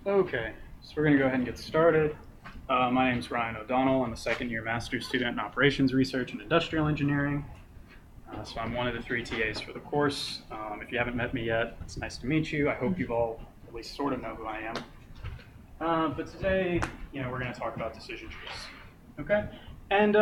Okay, so we're going to go ahead and get started. My name is Ryan O'Donnell. I'm a second-year master's student in operations research and industrial engineering. So I'm one of the three TAs for the course. If you haven't met me yet, it's nice to meet you. I hope you've all at least sort of know who I am. But today, we're going to talk about decision trees. Okay, and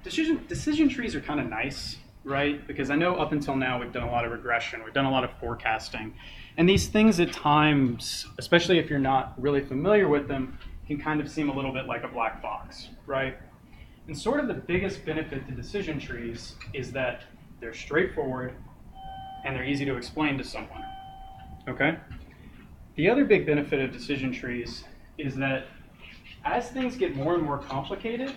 decision trees are kind of nice, right? Because I know up until now we've done a lot of regression, we've done a lot of forecasting, and these things at times, especially if you're not really familiar with them, can kind of seem a little bit like a black box, right? And sort of the biggest benefit to decision trees is that they're straightforward and they're easy to explain to someone, okay? The other big benefit of decision trees is that as things get more and more complicated,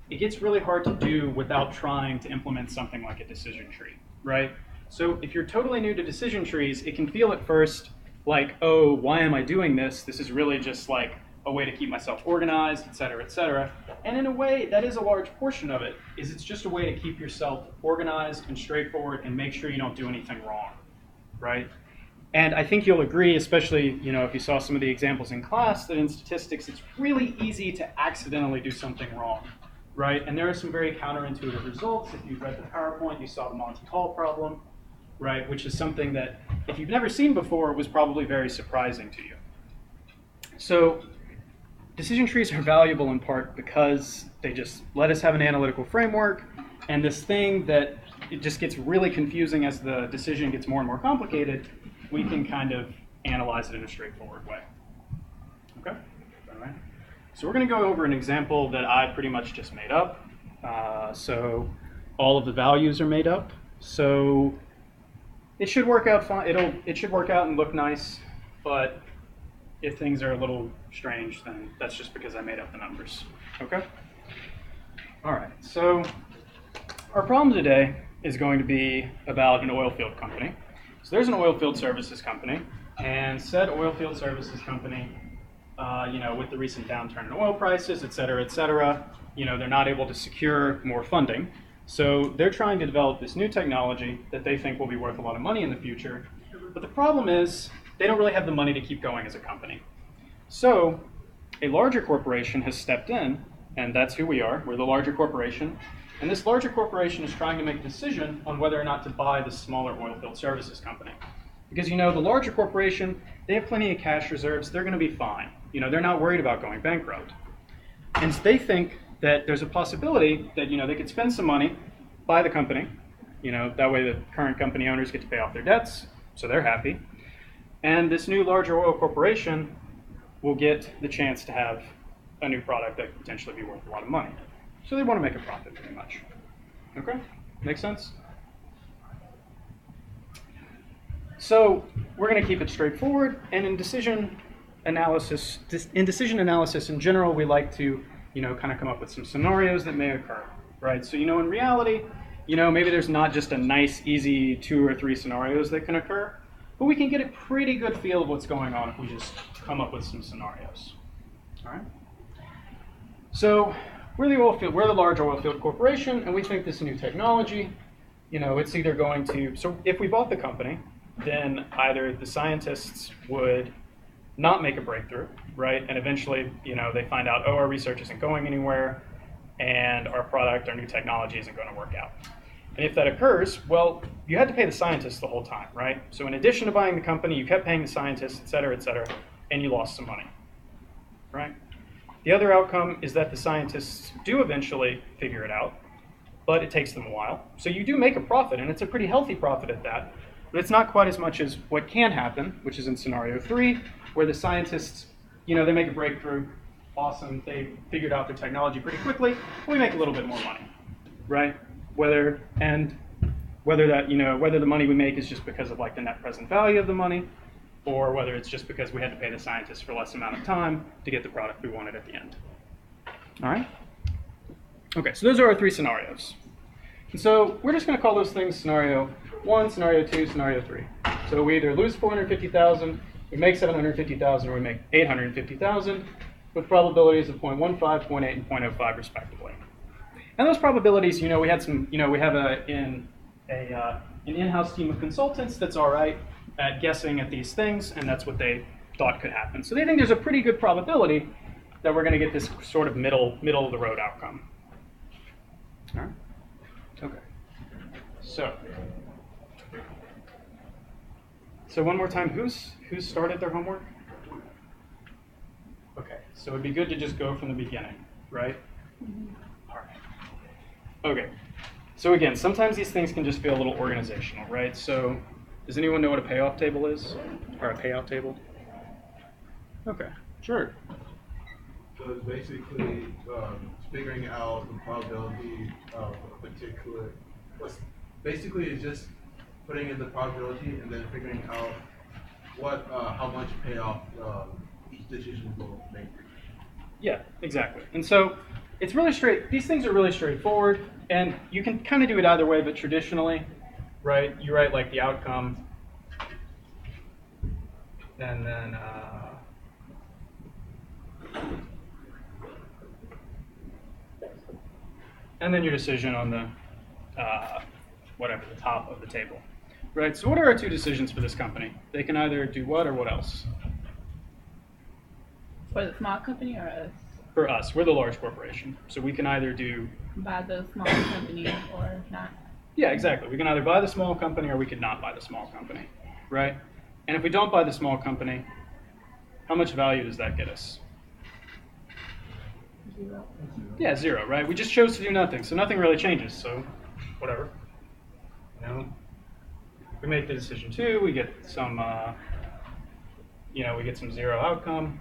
it gets really hard to do without trying to implement something like a decision tree, right? So if you're totally new to decision trees, it can feel at first like, oh, why am I doing this? This is really just like a way to keep myself organized, et cetera, et cetera. And in a way, that is a large portion of it, is it's just a way to keep yourself organized and straightforward and make sure you don't do anything wrong, right? And I think you'll agree, especially if you saw some of the examples in class, that in statistics, it's really easy to accidentally do something wrong, right? And there are some very counterintuitive results. If you've read the PowerPoint, you saw the Monty Hall problem, right? Which is something that, if you've never seen before, was probably very surprising to you. So decision trees are valuable in part because they just let us have an analytical framework, and this thing that it just gets really confusing as the decision gets more and more complicated, we can kind of analyze it in a straightforward way. Okay? All right. So we're going to go over an example that I pretty much just made up. So all of the values are made up. So it should work out fine. It should work out and look nice, but if things are a little strange, then that's just because I made up the numbers. Okay? All right. So our problem today is going to be about an oil field company. So there's an oil field services company, and said oil field services company, with the recent downturn in oil prices, et cetera, they're not able to secure more funding. So they're trying to develop this new technology that they think will be worth a lot of money in the future. But the problem is they don't really have the money to keep going as a company. So a larger corporation has stepped in, and that's who we are. We're the larger corporation. And this larger corporation is trying to make a decision on whether or not to buy the smaller oil field services company. Because the larger corporation, they have plenty of cash reserves. They're going to be fine. They're not worried about going bankrupt. And they think that there's a possibility that they could spend some money, buy the company. That way the current company owners get to pay off their debts, so they're happy. And this new larger oil corporation will get the chance to have a new product that could potentially be worth a lot of money. So they want to make a profit, pretty much. Okay? Make sense? So we're going to keep it straightforward, and in decision analysis in general, we like to, kind of come up with some scenarios that may occur, right? So, in reality, maybe there's not just a nice, easy 2 or 3 scenarios that can occur, but we can get a pretty good feel of what's going on if we just come up with some scenarios. All right? So we're the large oil field corporation, and we think this new technology, it's either going to, so if we bought the company, then either the scientists would not make a breakthrough, right? And eventually, they find out, our research isn't going anywhere, and our product, our new technology isn't going to work out. And if that occurs, well, you had to pay the scientists the whole time, right? So in addition to buying the company, you kept paying the scientists, et cetera, and you lost some money, right? The other outcome is that the scientists do eventually figure it out, but it takes them a while. So you do make a profit, and it's a pretty healthy profit at that, but it's not quite as much as what can happen, which is in scenario 3, where the scientists, they make a breakthrough, awesome, they figured out their technology pretty quickly, we make a little bit more money, right? Whether the money we make is just because of the net present value of the money, or whether it's just because we had to pay the scientists for less amount of time to get the product we wanted at the end. All right? Okay, so those are our 3 scenarios. And so we're just going to call those things scenario 1, scenario 2, scenario 3. So we either lose 450,000, we make 750,000, or we make 850,000, with probabilities of 0.15, 0.8, and 0.05 respectively. And those probabilities, we have an in-house team of consultants that's all right at guessing at these things, and that's what they thought could happen. So they think there's a pretty good probability that we're going to get this sort of middle of the road outcome. All right. Okay. So one more time, who's started their homework? Okay. So it'd be good to just go from the beginning, right? All right. Okay. So again, sometimes these things can just feel a little organizational, right? So does anyone know what a payoff table is? Or a payout table? Okay, sure. So it's basically figuring out the probability of a particular, basically it's just putting in the probability and then figuring out how much payoff each decision will make. Yeah, exactly. And so it's really these things are really straightforward, and you can kind of do it either way, but traditionally, right, you write like the outcome, and then your decision on the, whatever, the top of the table, right? So what are our two decisions for this company? They can either do what or what else? For the small company or us? For us, we're the large corporation, so we can either buy the small company or not. Yeah, exactly. We can either buy the small company or we could not buy the small company, right? And if we don't buy the small company, how much value does that get us? 0. Yeah, 0, right? We just chose to do nothing, so nothing really changes, so whatever. You know, we make the decision 2, we get some, we get some 0 outcome.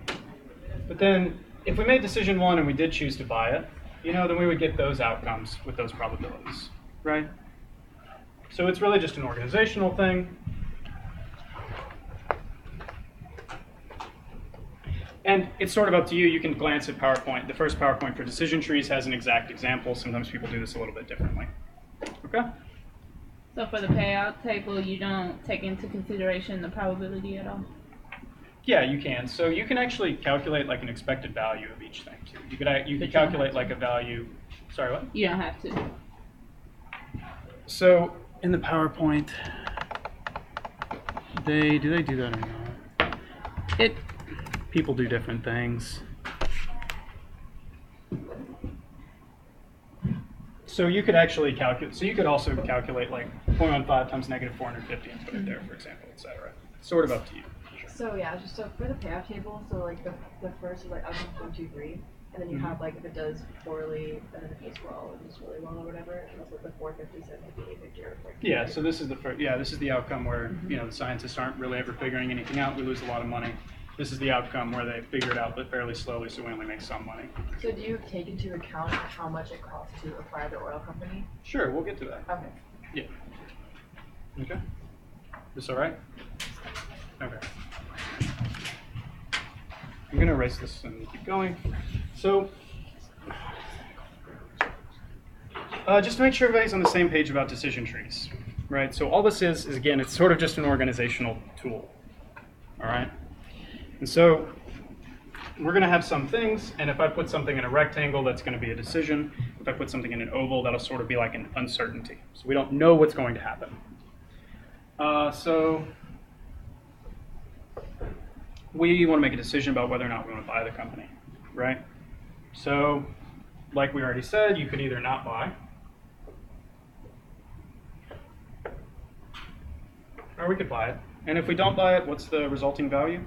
But then if we made decision 1 and we did choose to buy it, then we would get those outcomes with those probabilities, right? So it's really just an organizational thing. And it's sort of up to you. You can glance at PowerPoint. The first PowerPoint for decision trees has an exact example. Sometimes people do this a little bit differently. Okay? So for the payout table, you don't take into consideration the probability at all? Yeah, you can. So you can actually calculate like an expected value of each thing too. You could calculate like a value. Sorry, what? You don't have to. So in the PowerPoint, do they do that or not? People do different things. So you could actually calculate. So you could also calculate like 0.15 times negative 450 and put it there, for example, etc. Sort of up to you. So yeah, just so for the payoff table, so like the first is like outcome 1, 2, 3, and then you have like if it does poorly, and then if it does well, and does really well or whatever, and also the 450 said maybe a victory or 450. Yeah. So this is the first. Yeah, this is the outcome where the scientists aren't really ever figuring anything out. We lose a lot of money. This is the outcome where they figure it out, but fairly slowly, so we only make some money. So do you take into account how much it costs to acquire the oil company? Sure, we'll get to that. Okay. Yeah. Okay. This all right? Okay. I'm going to erase this and keep going. So, just to make sure everybody's on the same page about decision trees, right? So all this is again, it's sort of just an organizational tool, all right? And so we're going to have some things, and if I put something in a rectangle, that's going to be a decision. If I put something in an oval, that'll sort of be like an uncertainty. So we don't know what's going to happen. So we want to make a decision about whether or not we want to buy the company, right? So like we already said, you could either not buy, or we could buy it. And if we don't buy it, what's the resulting value?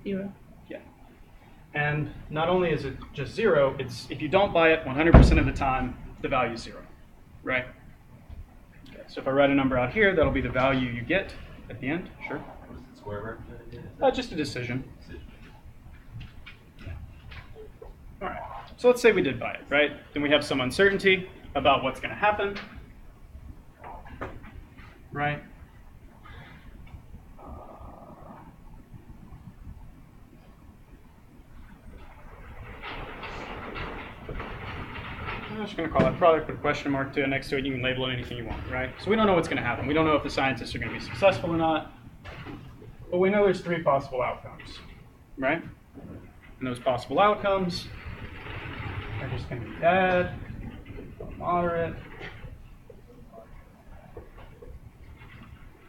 0. Yeah. And not only is it just 0, it's if you don't buy it 100% of the time, the value is 0, right? Okay, so if I write a number out here, that'll be the value you get at the end. Sure. What's the square root? Just a decision. All right. So let's say we did buy it, right? Then we have some uncertainty about what's going to happen, right? I'm just going to call that product, put a question mark to it next to it. You can label it anything you want, right? So we don't know what's going to happen. We don't know if the scientists are going to be successful or not. But we know there's 3 possible outcomes, right? And those possible outcomes are just going to be bad, moderate,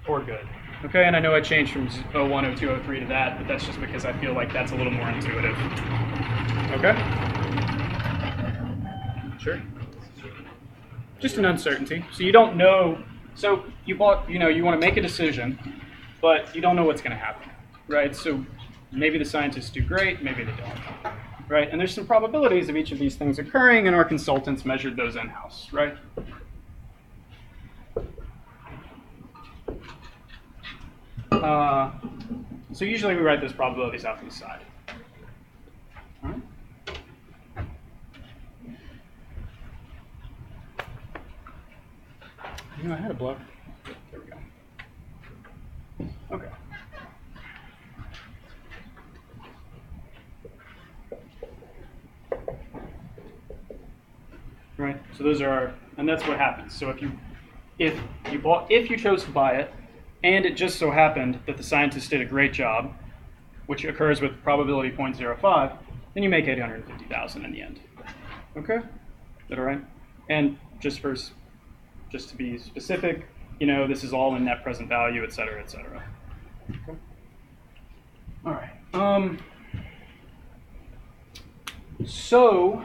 or good. Okay, and I know I changed from 01, 02, 03 to that, but that's just because I feel like that's a little more intuitive. Okay? Sure. Just an uncertainty. So you don't know. So you want to make a decision, but you don't know what's going to happen, right? So maybe the scientists do great, maybe they don't, right? And there's some probabilities of each of these things occurring, and our consultants measured those in-house, right? So usually we write those probabilities out to the side. All right. You know, I had a block. There we go. Okay. Right. So those are our, and that's what happens. So if you chose to buy it, and it just so happened that the scientists did a great job, which occurs with probability 0.05, then you make 850,000 in the end. Okay? Is that all right? And just to be specific, this is all in net present value, et cetera, et cetera. Okay. All right. So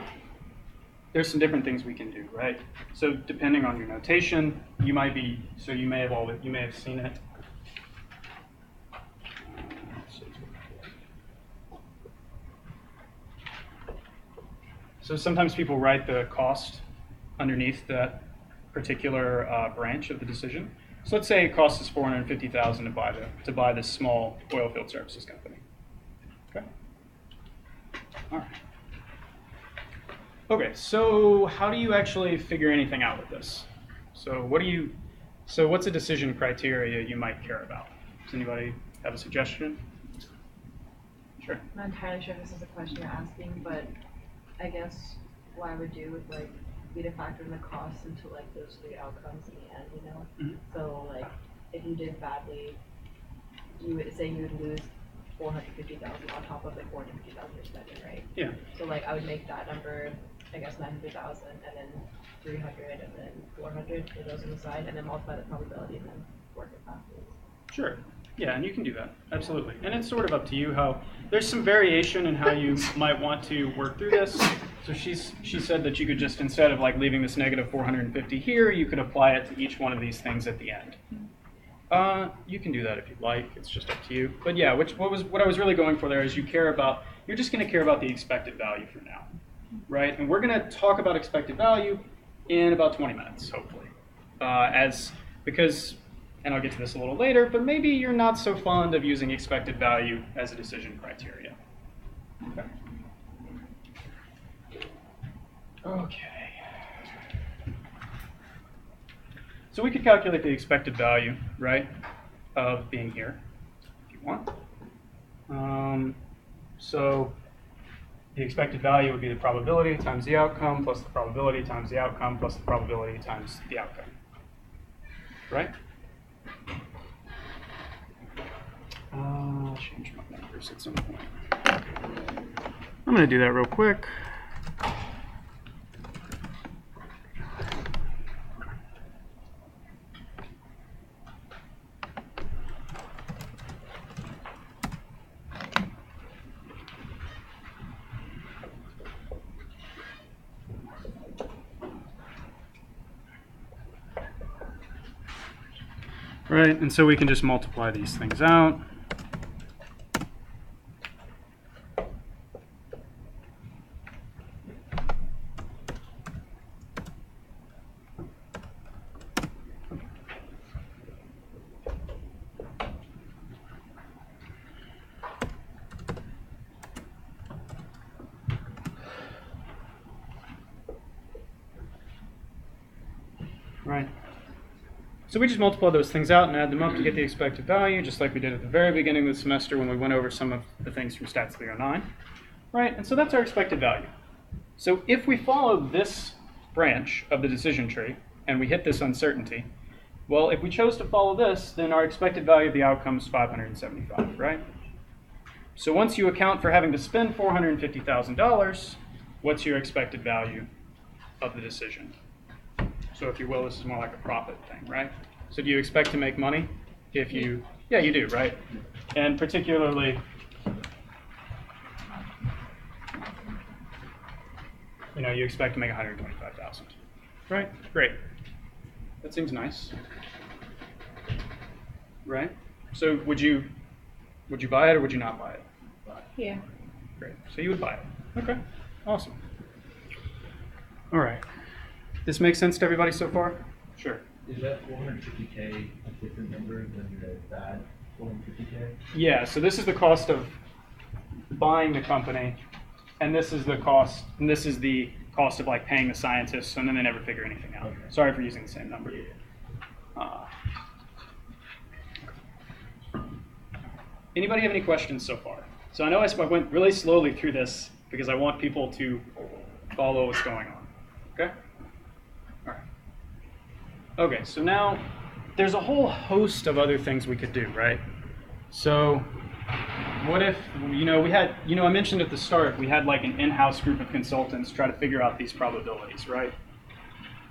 there's some different things we can do, right? So depending on your notation, you may have seen it. So sometimes people write the cost underneath that particular branch of the decision. So let's say it costs us $450,000 to buy this small oil field services company. Okay. All right. Okay. So how do you actually figure anything out with this? So what's a decision criteria you might care about? Does anybody have a suggestion? Sure. I'm not entirely sure if this is a question you're asking, but I guess what I would do would be to factor in the costs into those three outcomes in the end, Mm-hmm. So if you did badly, you would lose 450,000 on top of 450,000 you're spending, right? Yeah. So I would make that number, I guess 900,000, and then 300, and then 400 for those on the side, and then multiply the probability and then work it backwards. Sure. Yeah, and you can do that. Absolutely. And it's sort of up to you how there's some variation in how you might want to work through this. So she said that you could just, instead of leaving this negative 450 here, you could apply it to each one of these things at the end. You can do that if you'd like. It's just up to you. But yeah, what I was really going for there is you're just going to care about the expected value for now, right? And we're going to talk about expected value in about 20 minutes, hopefully, and I'll get to this a little later, but maybe you're not so fond of using expected value as a decision criteria. Okay. Okay. So we could calculate the expected value, right, of being here, if you want. So the expected value would be the probability times the outcome plus the probability times the outcome plus the probability times the outcome, right? I'll change my numbers at some point. I'm going to do that real quick. Right, and so we can just multiply these things out. Right. So we just multiply those things out and add them up to get the expected value, just like we did at the very beginning of the semester when we went over some of the things from Stats 309. Right, and so that's our expected value. So if we follow this branch of the decision tree and we hit this uncertainty, well, if we chose to follow this, then our expected value of the outcome is 575, right? So once you account for having to spend $450,000, what's your expected value of the decision? So if you will, this is more like a profit thing, right? So do you expect to make money if you Yeah, you do, right? And particularly, you expect to make 125,000, right? Great. That seems nice, right? So would you buy it or would you not buy it? Yeah. Great. So you would buy it. Okay. Awesome. All right. This makes sense to everybody so far? Sure. Is that 450K a different number than the bad 450K? Yeah. So this is the cost of buying the company, and this is the cost of like paying the scientists, and then they never figure anything out. Okay. Sorry for using the same number. Anybody have any questions so far? So I know I went really slowly through this because I want people to follow what's going on. Okay? All right. Okay, so now there's a whole host of other things we could do, right? So what if, I mentioned at the start, we had like an in-house group of consultants try to figure out these probabilities, right?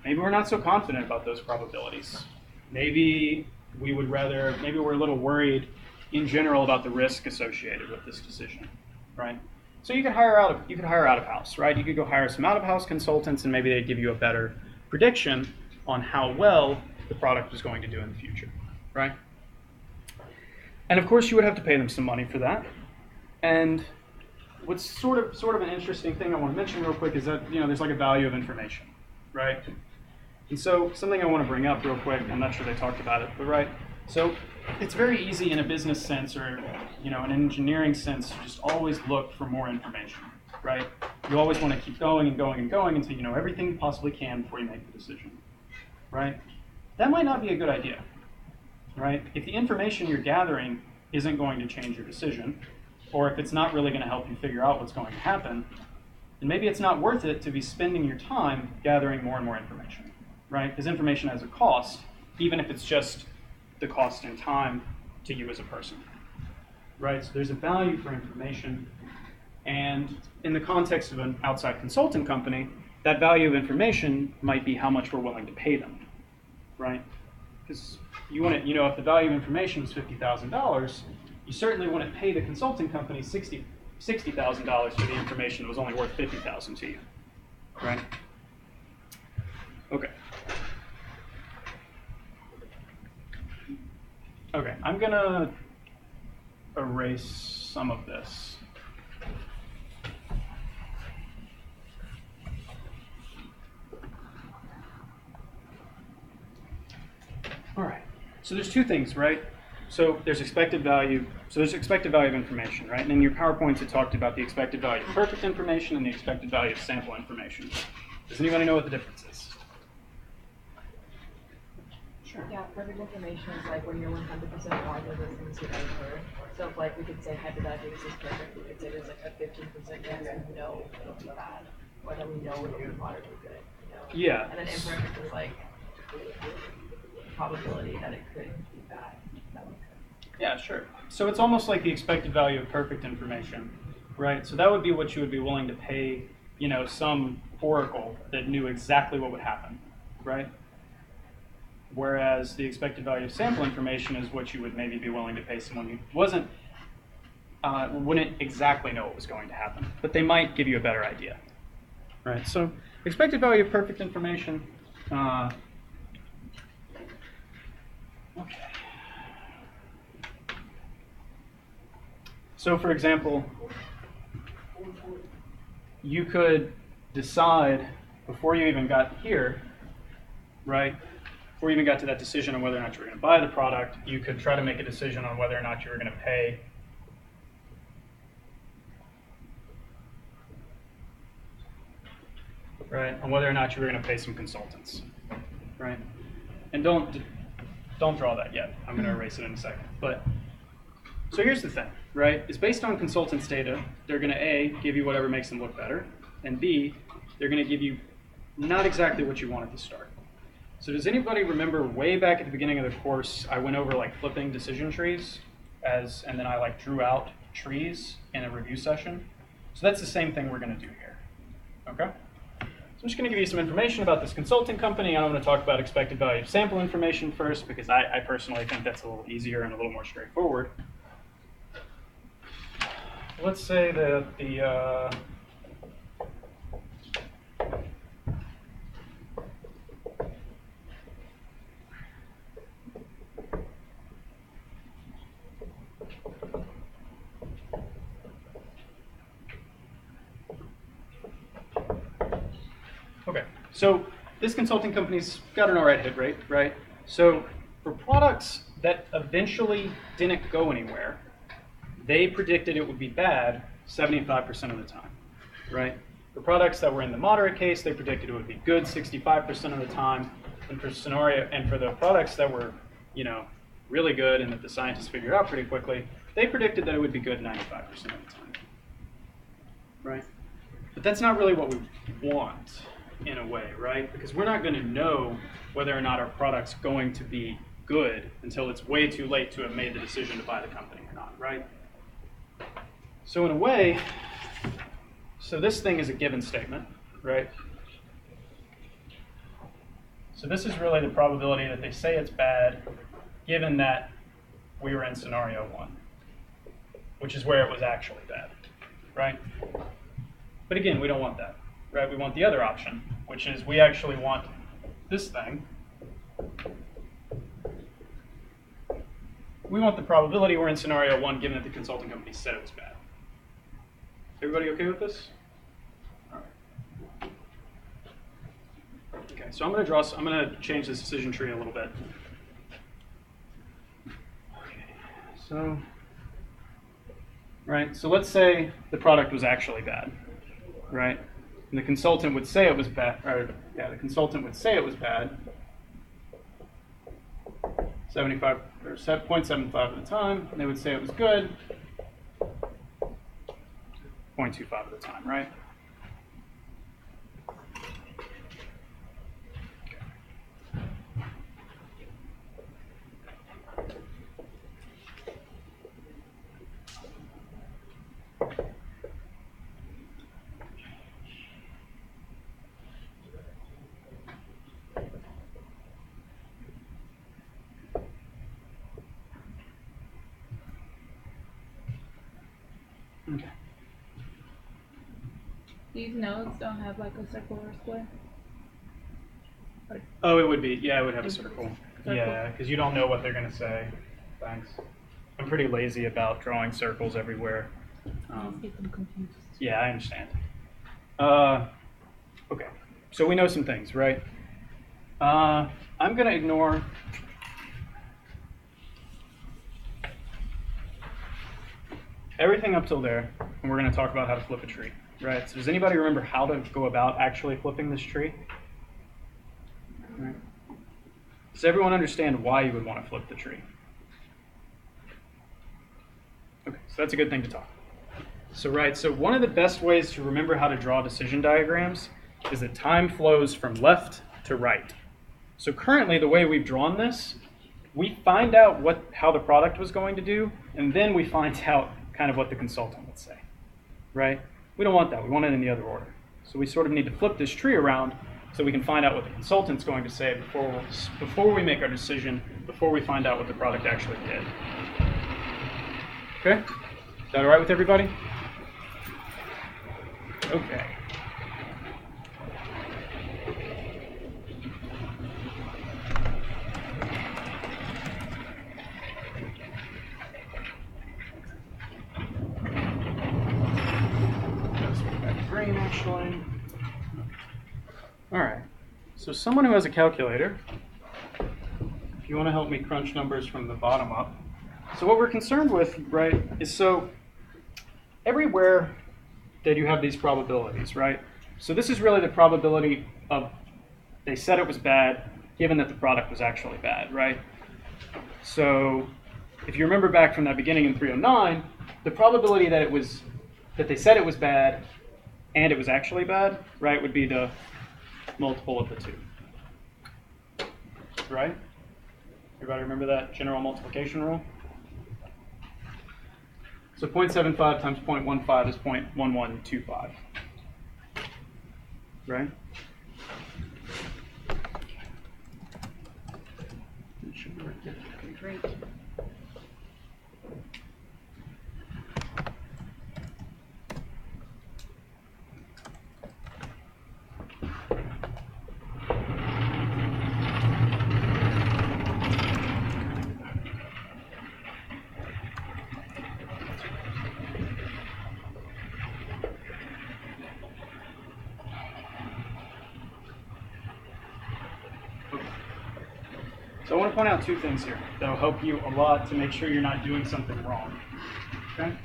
Maybe we're not so confident about those probabilities. Maybe we're a little worried in general about the risk associated with this decision, right? So you could hire out of house, right? You could go hire some out of house consultants, and maybe they'd give you a better prediction on how well the product was going to do in the future, right? And of course, you would have to pay them some money for that. And what's sort of an interesting thing I want to mention real quick is that there's like a value of information, right? And so something I want to bring up real quick. I'm not sure they talked about it, but right. So it's very easy in a business sense or an engineering sense to just always look for more information, right? You always want to keep going and going and going until you know everything you possibly can before you make the decision, right? That might not be a good idea, right? If the information you're gathering isn't going to change your decision, or if it's not really going to help you figure out what's going to happen, then maybe it's not worth it to be spending your time gathering more and more information, right? Because information has a cost, even if it's just the cost in time to you as a person, right? So there's a value for information, and in the context of an outside consulting company, that value of information might be how much we're willing to pay them, right? Because you want to, if the value of information is $50,000, you certainly wouldn't pay the consulting company $60,000 for the information that was only worth $50,000 to you, right? Okay. Okay, I'm gonna erase some of this. All right, so there's two things, right? So there's expected value. So there's expected value of information, right? And in your PowerPoints, it talked about the expected value of perfect information and the expected value of sample information. Does anybody know what the difference is? Sure. Yeah, perfect information is like when you're 100% positive of things you've ever heard. So if like we could say hypothetically this is perfect, we could say there's like a 15% chance that we know it'll be bad, or that we know it'll be moderately good. Yeah. And then imperfect is like probability that it could be bad. That makes sense. Yeah, sure. So it's almost like the expected value of perfect information, right? So that would be what you would be willing to pay, some oracle that knew exactly what would happen, right? Whereas the expected value of sample information is what you would maybe be willing to pay someone who wouldn't exactly know what was going to happen, but they might give you a better idea, right? So expected value of perfect information. Okay. So for example, you could decide before you even got here, right? Before you even got to that decision on whether or not you were going to buy the product, you could try to make a decision on whether or not you were going to pay on whether or not you were going to pay some consultants, right? And don't draw that yet. I'm going to erase it in a second. But so here's the thing, right? It's based on consultants' data. They're going to A, give you whatever makes them look better, and B, they're going to give you not exactly what you want at the start. So does anybody remember way back at the beginning of the course, I went over like flipping decision trees and then I like drew out trees in a review session? So that's the same thing we're going to do here, okay? I'm just going to give you some information about this consulting company. I'm going to talk about expected value of sample information first because I personally think that's a little easier and a little more straightforward. Let's say that the okay, so this consulting company's got an alright hit rate, right? So for products that eventually didn't go anywhere, they predicted it would be bad 75% of the time, right? For products that were in the moderate case, they predicted it would be good 65% of the time. And for the products that were, you know, really good and that the scientists figured out pretty quickly, they predicted that it would be good 95% of the time, right? But that's not really what we want in a way, right? Because we're not going to know whether or not our product's going to be good until it's way too late to have made the decision to buy the company or not, right? So in a way, so this thing is a given statement, right? So this is really the probability that they say it's bad, given that we were in scenario 1, which is where it was actually bad, right? But again, we don't want that, right? We want the other option, which is we actually want this thing. We want the probability we're in scenario 1, given that the consulting company said it was bad. Everybody okay with this? All right. Okay, so I'm going to change this decision tree a little bit. Okay, so, right, so let's say the product was actually bad, right? And the consultant would say it was bad, the consultant would say it was bad 75 or 0.75 of the time, and they would say it was good 0.25 of the time, right? Okay. These nodes don't have like a circle or square? Oh, it would be. Yeah, it would have a circle. Circle. Yeah, because you don't know what they're going to say. Thanks. I'm pretty lazy about drawing circles everywhere. Let's get them confused. Yeah, I understand. Okay, so we know some things, right? I'm going to ignore everything up till there, and we're going to talk about how to flip a tree, right? So does anybody remember how to go about actually flipping this tree? Right. Does everyone understand why you would want to flip the tree? Okay, so that's a good thing to talk. So one of the best ways to remember how to draw decision diagrams is that time flows from left to right. So currently, the way we've drawn this, we find out how the product was going to do, and then we find out kind of what the consultant would say, right? We don't want that. We want it in the other order. So we sort of need to flip this tree around so we can find out what the consultant's going to say before we make our decision, before we find out what the product actually did. Okay? Is that all right with everybody? Okay. Green, actually. All right. So someone who has a calculator, if you want to help me crunch numbers from the bottom up. So what we're concerned with, right, is so everywhere that you have these probabilities, right? So this is really the probability of they said it was bad, given that the product was actually bad, right? So if you remember back from that beginning in 309, the probability that they said it was bad and it was actually bad, right, would be the multiple of the two, right? Everybody remember that general multiplication rule? So 0.75 times 0.15 is 0.1125, right? Great. So I want to point out two things here that will help you a lot to make sure you're not doing something wrong. Okay?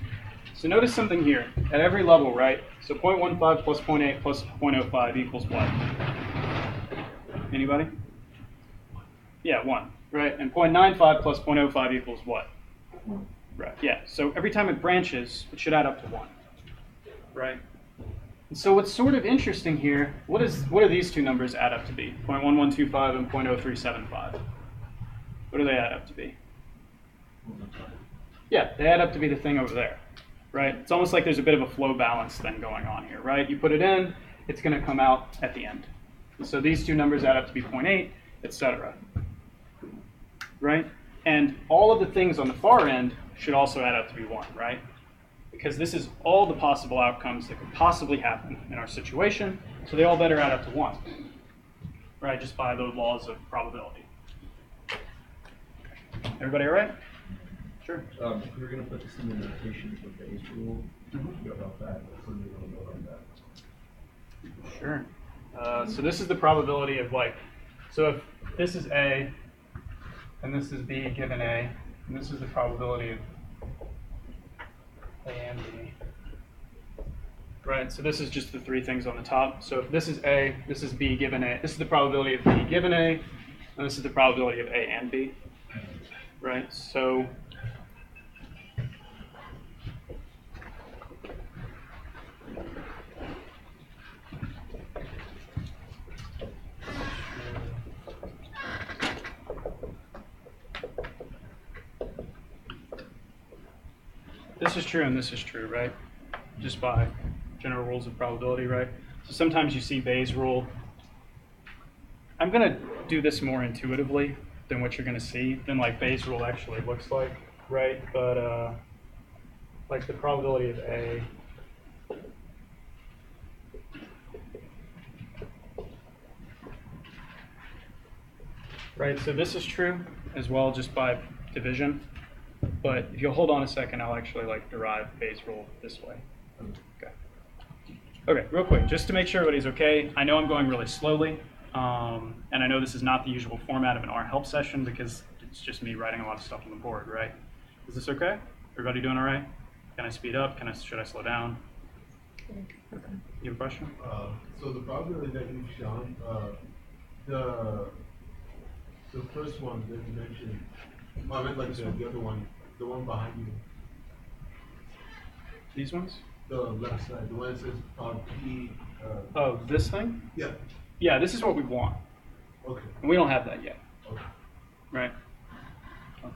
So notice something here. At every level, right? So 0.15 plus 0.8 plus 0.05 equals what? Anybody? Yeah, 1. Right? And 0.95 plus 0.05 equals what? Right. Yeah. So every time it branches, it should add up to 1. Right? And so what's sort of interesting here, what do these two numbers add up to be? 0.1125 and 0.0375. What do they add up to be? Yeah, they add up to be the thing over there, right? It's almost like there's a bit of a flow balance thing going on here, right? You put it in, it's going to come out at the end. And so these two numbers add up to be 0.8, etc. Right? And all of the things on the far end should also add up to be 1, right? Because this is all the possible outcomes that could possibly happen in our situation, so they all better add up to 1, right? Just by the laws of probability. Everybody all right? Sure. If we're going to put this in the notation for Bayes' rule, what about that? What's the rule about that? Sure. So this is the probability of so if this is A, and this is B given A, and this is the probability of A and B. Right, so this is just the three things on the top. So if this is A, this is B given A. This is the probability of B given A, and this is the probability of A and B. Right, so this is true and this is true, right? Just by general rules of probability, right? So sometimes you see Bayes' rule. I'm going to do this more intuitively than what you're going to see, than like Bayes' rule actually looks like, right? But like the probability of A right, so this is true as well just by division. But if you'll hold on a second, I'll actually derive Bayes' rule this way. Okay. Okay, real quick, just to make sure everybody's okay. I know I'm going really slowly, and I know this is not the usual format of an R help session because it's just me writing a lot of stuff on the board, right? Is this okay? Everybody doing all right? Can I speed up? Should I slow down? You have a question? So the probability that you've shown, the first one that you mentioned, I meant the other one, the one behind you. These ones? The left side, the one that says P. Oh, this thing? Yeah. Yeah, this is what we want. Okay. And we don't have that yet. Okay. Right? Okay.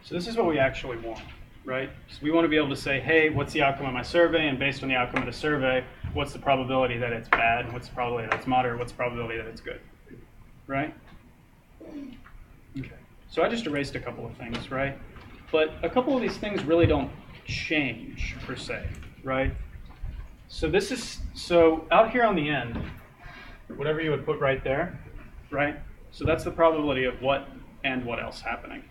So this is what we actually want, right? So we want to be able to say, hey, what's the outcome of my survey? And based on the outcome of the survey, what's the probability that it's bad? What's the probability that it's moderate? What's the probability that it's good? Right? Okay. So I just erased a couple of things, right? But a couple of these things really don't change, per se, right? So this is, so out here on the end, whatever you would put right there, right? So that's the probability of what and what else happening.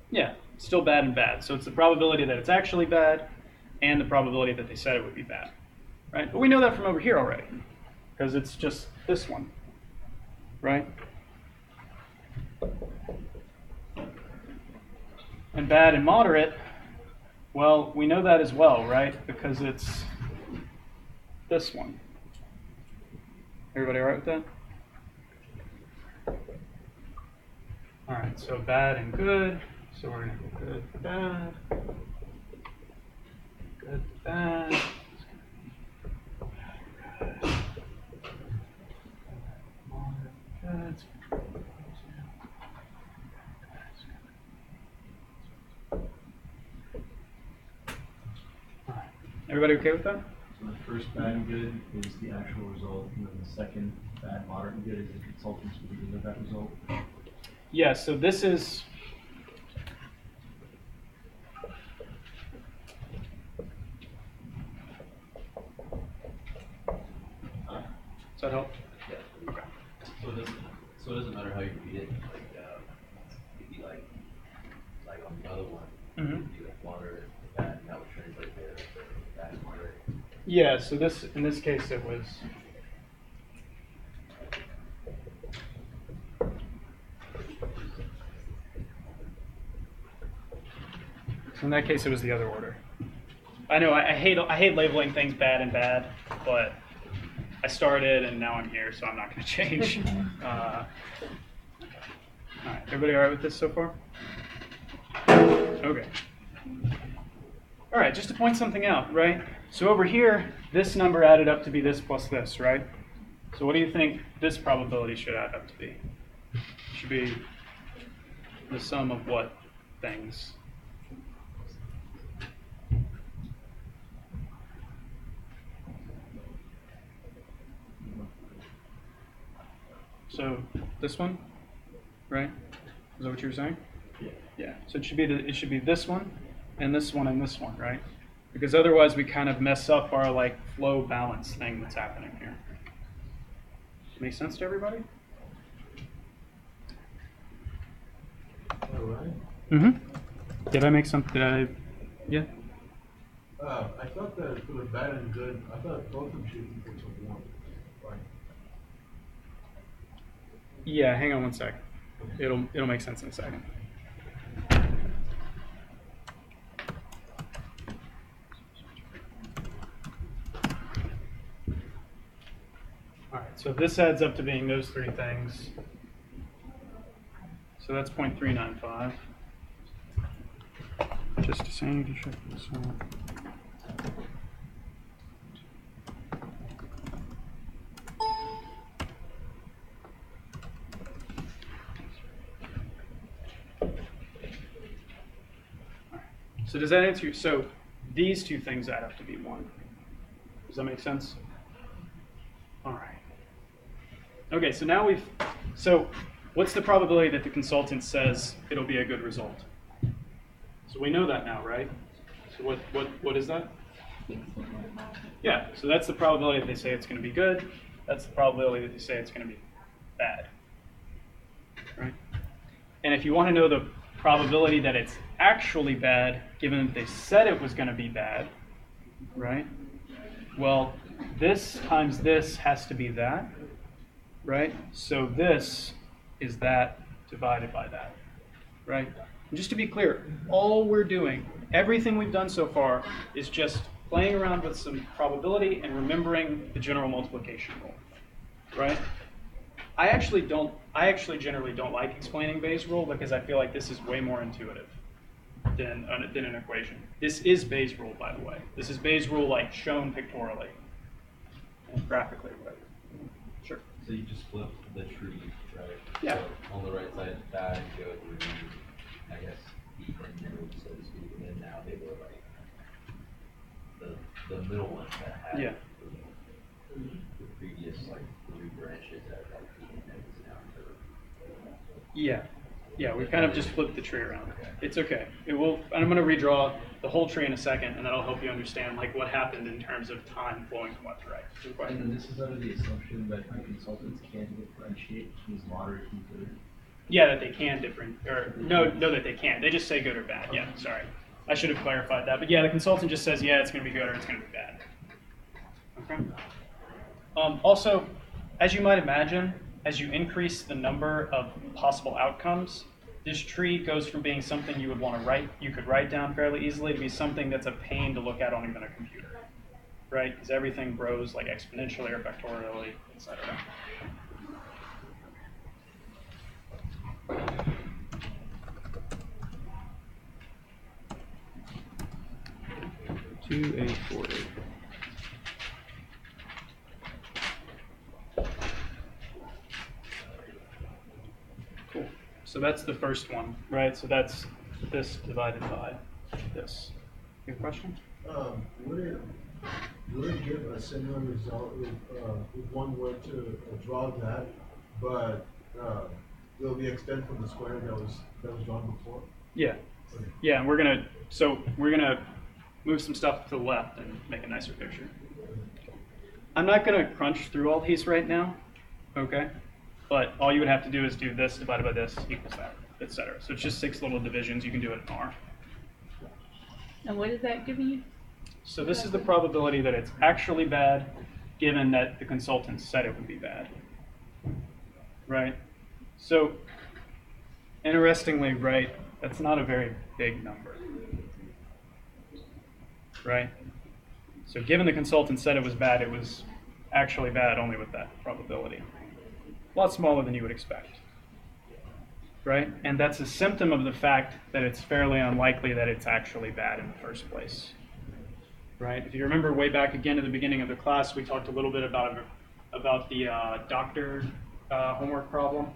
Yeah, still bad and bad. So it's the probability that it's actually bad and the probability that they said it would be bad. right? But we know that from over here already, because it's just this one, right? And bad and moderate, well, we know that as well, right? Because it's this one. Everybody all right with that? All right, so bad and good. So we're going to go good to bad. Good to bad. Good. Everybody okay with that? So the first bad and good is the actual result, and then the second bad, moderate, and good is the consultant's reading of that result. Yeah, so this is. Does that help? Yeah. Okay. So it doesn't matter how you read it. Like if you like on the other one, Mm-hmm. you like moderate, bad, and that would translate there. Bad, moderate. Yeah, so this in this case it was. So in that case it was the other order. I know I hate labeling things bad and bad, but I started and now I'm here, so I'm not going to change. All right, everybody all right with this so far? Okay. All right, just to point something out, right? So over here, this number added up to be this plus this, right? So what do you think this probability should add up to be? It should be the sum of what things? So this one, right? Is that what you were saying? Yeah. Yeah. So it should be this one, and this one, and this one, right? Because otherwise we kind of mess up our like flow balance thing that's happening here. Make sense to everybody? All right. Mm-hmm. Did I make something? Yeah. I thought that for the bad and good, I thought both of them should equal to 1. Right. Yeah. Hang on one sec. It'll make sense in a second. All right. So if this adds up to being those three things, so that's 0.395. Just saying to check this out. So does that answer you? So these two things add up to be 1. Does that make sense? All right. Okay, so now so what's the probability that the consultant says it'll be a good result? So we know that now, right? So what is that? Yeah, so that's the probability that they say it's going to be good. That's the probability that they say it's going to be bad. Right? And if you want to know the probability that it's actually bad, given that they said it was going to be bad, right? Well, this times this has to be that, right? So this is that divided by that, right? And just to be clear, all we're doing, everything we've done so far, is just playing around with some probability and remembering the general multiplication rule, right? I actually generally don't like explaining Bayes' rule because I feel like this is way more intuitive than an equation. This is Bayes' rule, by the way. This is Bayes' rule like shown pictorially and graphically, whatever. Sure. So you just flip the tree, right? Yeah. So on the right side, bad and good would be, I guess, even root, so to speak, and then now they were like the middle ones that had Yeah. the previous like 3 branches that like ends down to. Yeah. Yeah, we kind of just flipped the tree around. It's okay. It will. I'm going to redraw the whole tree in a second, and that'll help you understand like what happened in terms of time flowing from left to right. Good And question. then this is under the assumption that the consultants can differentiate between moderate and good. Yeah, that they can different, or no, that they can't. They just say good or bad. Yeah, sorry. I should have clarified that. But yeah, the consultant just says, yeah, it's going to be good or it's going to be bad. Okay. Also, as you might imagine, as you increase the number of possible outcomes, this tree goes from being something you would want to write, you could write down fairly easily, to be something that's a pain to look at on even a computer, right? Because everything grows like exponentially or factorially, etc. To a 40. Cool. So that's the first one, right? So that's this divided by this. Good question? Would it give a similar result if one were to draw that, but it'll be extended from the square that was drawn before? Yeah. Okay. Yeah, and we're gonna move some stuff to the left and make a nicer picture. I'm not gonna crunch through all these right now, okay? But all you would have to do is do this divided by this equals that, etc. So it's just 6 little divisions. You can do it in R. And what is that giving you? So this is the probability that it's actually bad, given that the consultant said it would be bad, right? So interestingly, right, that's not a very big number, right? So given the consultant said it was bad, it was actually bad only with that probability. A lot smaller than you would expect, right? And that's a symptom of the fact that it's fairly unlikely that it's actually bad in the first place, right? If you remember way back again at the beginning of the class, we talked a little bit about the doctor homework problem,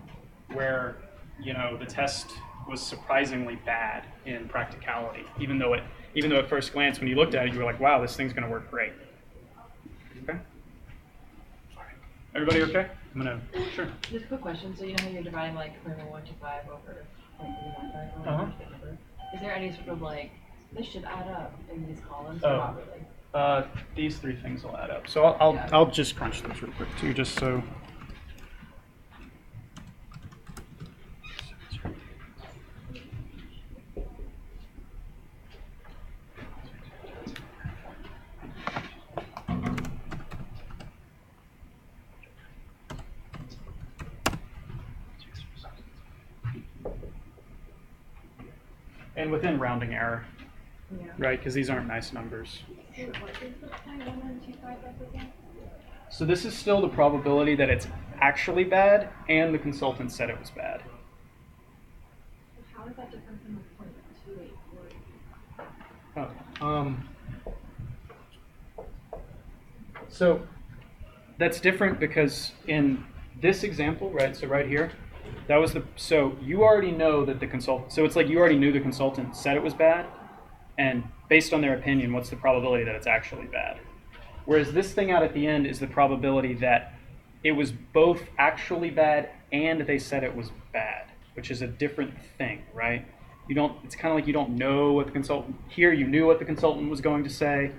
where the test was surprisingly bad in practicality, even though at first glance when you looked at it, you were like, wow, this thing's going to work great. Okay. Everybody okay? Sure. Just a quick question. So you know how you're dividing like 125 over like 395 or whatever number? Is there any sort of like this should add up in these columns or not really? These 3 things will add up. So I'll just crunch those real quick too, just so. And within rounding error, Yeah. right? Because these aren't nice numbers. So what is the 125 represent? So this is still the probability that it's actually bad, and the consultant said it was bad. How is that different from the 0.2840? So that's different because in this example, right? So right here, that was so you already know that the consultant. So it's like you already knew the consultant said it was bad, and based on their opinion, what's the probability that it's actually bad? Whereas this thing out at the end is the probability that it was both actually bad and they said it was bad, which is a different thing, right? It's kind of like you don't know what the consultant, here you knew what the consultant was going to say,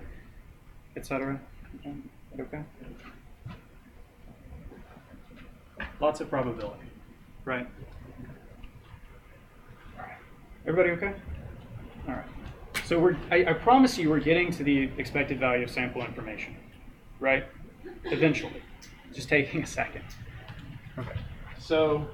etc. Okay? Lots of probability, right? Everybody okay? All right. So I promise you we're getting to the expected value of sample information, right? Eventually. Just taking a second. Okay. So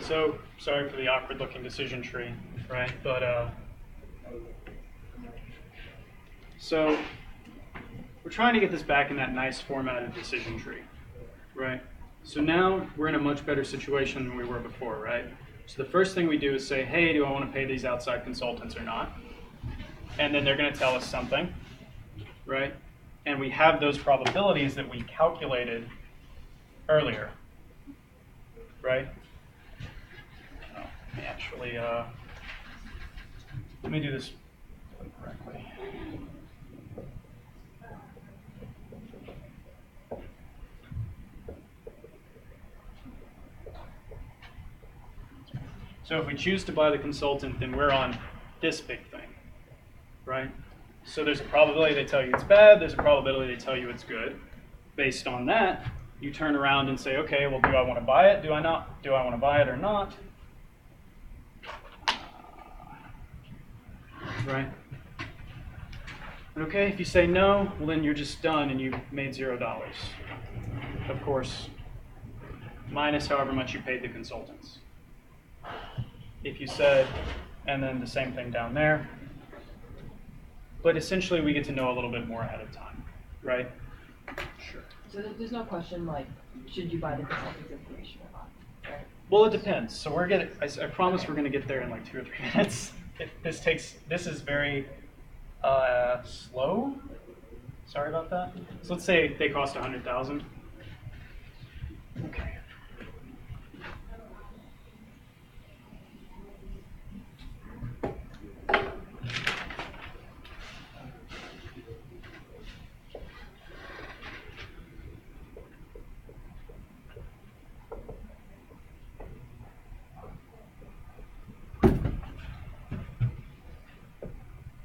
So, sorry for the awkward looking decision tree, right? But, so we're trying to get this back in that nice formatted decision tree, right? So now we're in a much better situation than we were before, right? So the first thing we do is say, hey, do I want to pay these outside consultants or not? And then they're going to tell us something, right? And we have those probabilities that we calculated earlier, right? Oh, let me actually, let me do this correctly. So if we choose to buy the consultant, then we're on this big thing, right? So there's a probability they tell you it's bad, there's a probability they tell you it's good. Based on that, you turn around and say, okay, well, do I want to buy it? Do I not? Do I want to buy it or not? Right? And okay, if you say no, well, then you're just done and you've made $0. Of course, minus however much you paid the consultants. If you said, and then the same thing down there. But essentially, we get to know a little bit more ahead of time, right? Sure. So there's no question like, should you buy the consultant's information or not? Right? Well, it depends. So we're getting. I promise we're going to get there in like 2 or 3 minutes. This is very slow. Sorry about that. So let's say they cost 100,000. Okay.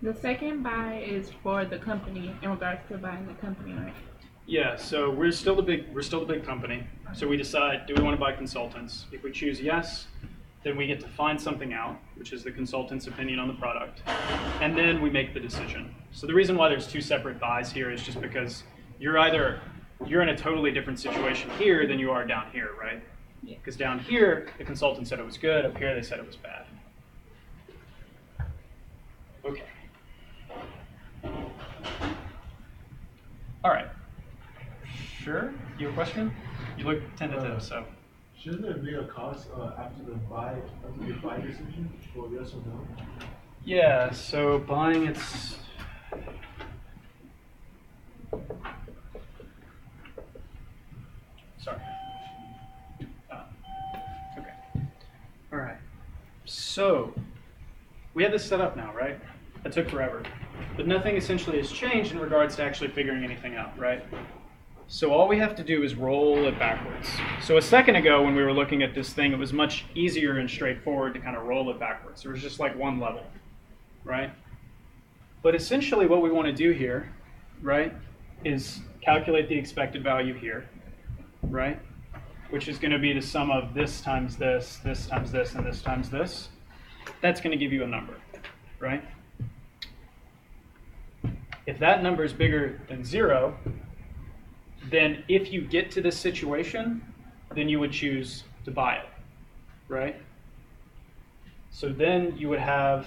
The second buy is for the company in regards to buying the company, right? Yeah, so we're still the big company. So we decide, do we want to buy consultants? If we choose yes, then we get to find something out, which is the consultant's opinion on the product, and then we make the decision. So the reason why there's 2 separate buys here is just because you're in a totally different situation here than you are down here, right? Yeah. Because down here, the consultant said it was good. Up here, they said it was bad. Okay. All right. Sure. You have a question? You look tentative, so. Shouldn't there be a cost after the buy decision for yes or no? Yeah. So buying it's. Sorry. Okay. All right. So we have this set up now, right? That took forever. But nothing essentially has changed in regards to actually figuring anything out, right? So all we have to do is roll it backwards. So a second ago when we were looking at this thing, it was much easier and straightforward to kind of roll it backwards. There was just like one level, right? But essentially what we want to do here, right, is calculate the expected value here, right? Which is going to be the sum of this times this times this, and this times this. That's going to give you a number, right? If that number is bigger than 0, then if you get to this situation, then you would choose to buy it, right? So then you would have,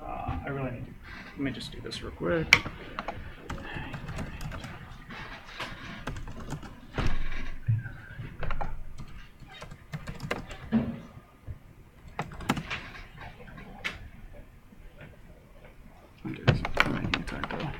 let me just do this real quick. I'm making a typo.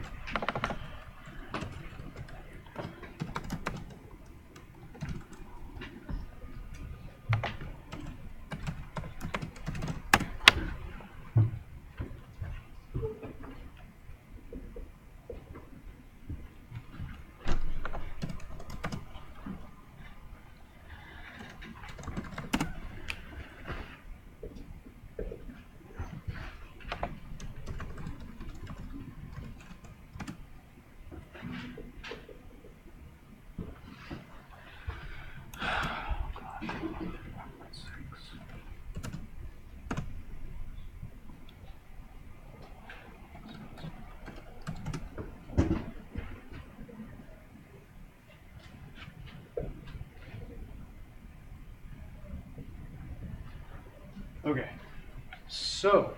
So,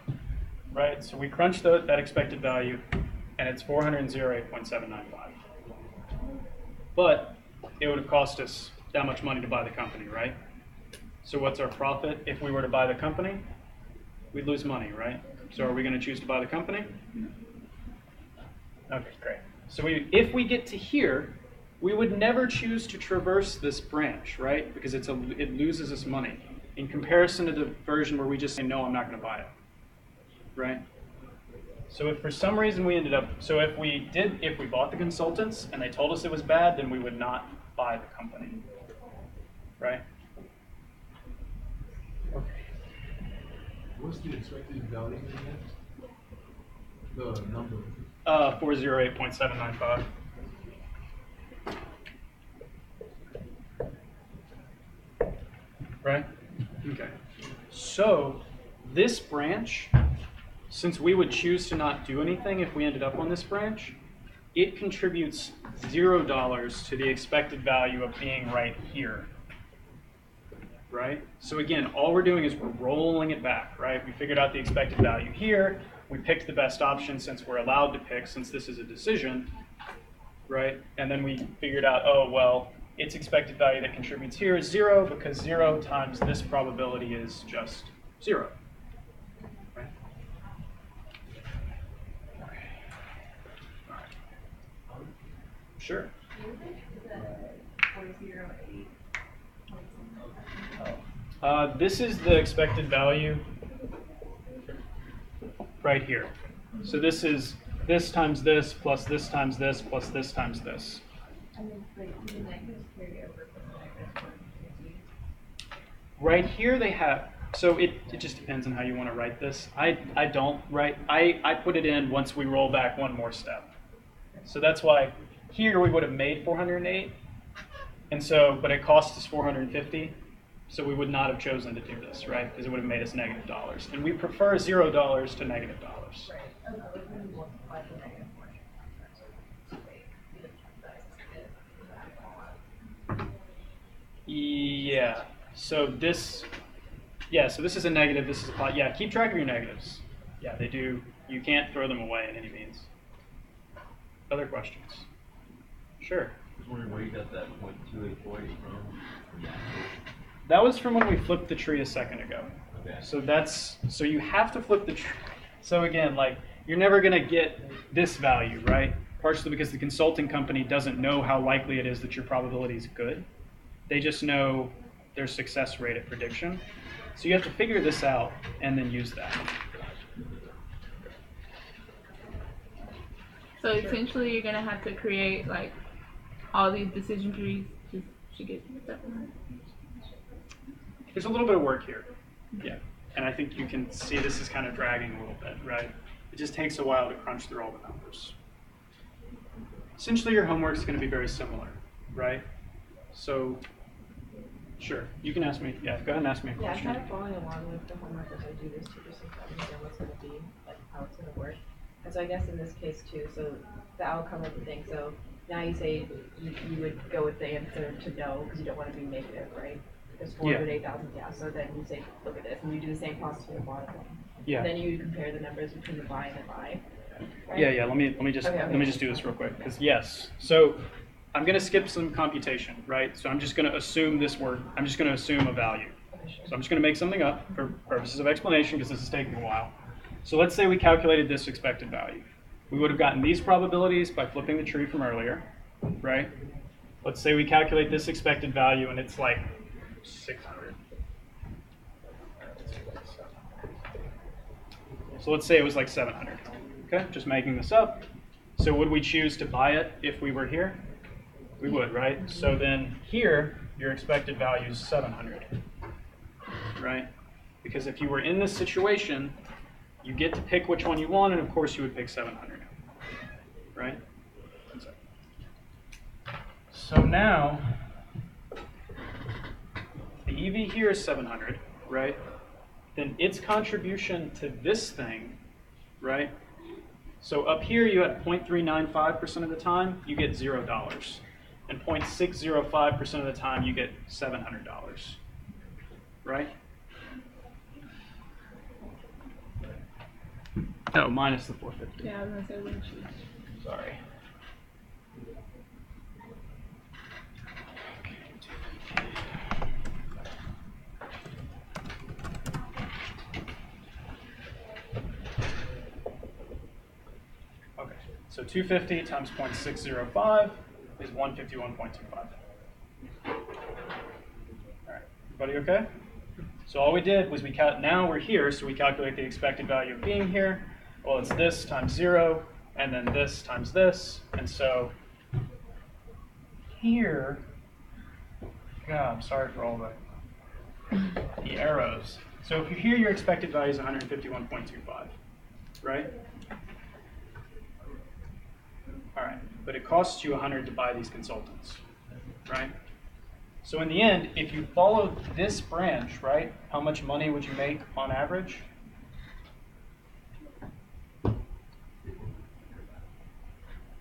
right, so we crunch that expected value, and it's 408.795. But it would have cost us that much money to buy the company, right? So what's our profit if we were to buy the company? We'd lose money, right? So are we going to choose to buy the company? Okay, great. So if we get to here, we would never choose to traverse this branch, right? Because it loses us money. In comparison to the version where we just say, no, I'm not going to buy it, right? So if for some reason we ended up, so if we bought the consultants and they told us it was bad, then we would not buy the company, right? Okay. What's the expected value again? The number. 408.795. Right? Okay. So this branch, since we would choose to not do anything if we ended up on this branch, it contributes $0 to the expected value of being right here. Right? So again, all we're doing is we're rolling it back, right? We figured out the expected value here. We picked the best option since we're allowed to pick, since this is a decision, right? And then we figured out, oh, well, its expected value that contributes here is 0 because 0 times this probability is just 0. Right? Okay. All right. Sure. This is the expected value right here. So this is this times this plus this times this plus this times this. Right here they have, so it just depends on how you want to write this. I don't write, I put it in once we roll back one more step. So that's why here we would have made 408, and so, but it cost us 450. So we would not have chosen to do this, right? Because it would have made us -$. And we prefer $0 to $. Yeah. So this, so this is a negative. This is a positive. Yeah. Keep track of your negatives. Yeah, they do. You can't throw them away in any means. Other questions? Sure. I was wondering where you got that 0.284 from. That was from when we flipped the tree a second ago. Okay. So you have to flip the tree. So again, like, you're never going to get this value, right? Partially because the consulting company doesn't know how likely it is that your probability is good. They just know their success rate at prediction. So you have to figure this out and then use that. So essentially, you're gonna have to create like all these decision trees just to get stuff. There's a little bit of work here. Yeah. And I think you can see this is kind of dragging a little bit, right? It just takes a while to crunch through all the numbers. Essentially, your homework is going to be very similar, right? So, sure, you can ask me. Yeah, go ahead and ask me a Yeah, I'm question. kind of following along with the homework as I do this too, just to understand what's going to be, like how it's going to work. And so I guess in this case too, so the outcome of the thing, so now you say you would go with the answer to no because you don't want to be negative, right? Because 408,000, yeah. So then you say, look at this, and you do the same process for the bottom one. Yeah. And then you compare the numbers between the buy and the buy. Right? Yeah. Let me just do this real quick because yes. So I'm going to skip some computation, right? So I'm just going to assume this work. I'm just going to assume a value. Okay, sure. So I'm just going to make something up for purposes of explanation because this is taking a while. So let's say we calculated this expected value. We would have gotten these probabilities by flipping the tree from earlier, right? Let's say we calculate this expected value and it's like 600. So let's say it was like 700. Okay, just making this up. So would we choose to buy it if we were here? We would, right? So then here, your expected value is 700, right? Because if you were in this situation, you get to pick which one you want, and of course you would pick 700, right? So now, the EV here is 700, right? Then its contribution to this thing, right? So up here you had 0.395% of the time, you get $0. And 0.605% of the time, you get $700, right? No, minus the 450. Yeah, I was gonna say wind shear. Sorry. Okay, so 250 times 0.605 is 151.25. All right, everybody okay? So all we did was now we're here, so we calculate the expected value of being here. Well, it's this times 0, and then this times this, and so here, God, I'm sorry for all the arrows. So if you here, your expected value is 151.25, right? All right, but it costs you 100 to buy these consultants, right? So in the end, if you followed this branch, right, how much money would you make on average?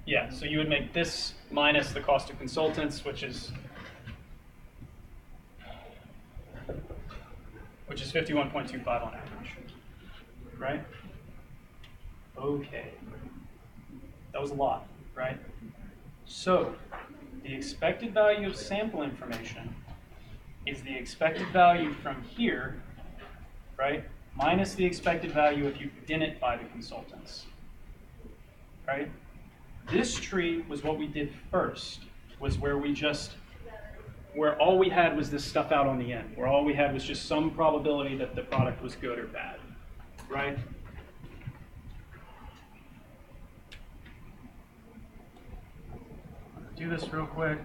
Yeah, so you would make this minus the cost of consultants, which is 51.25 on average, right? Okay, that was a lot, right? So the expected value of sample information is the expected value from here, right, minus the expected value if you didn't buy the consultants, right? This tree was what we did first, was where all we had was this stuff out on the end, where all we had was just some probability that the product was good or bad, right? Do this real quick.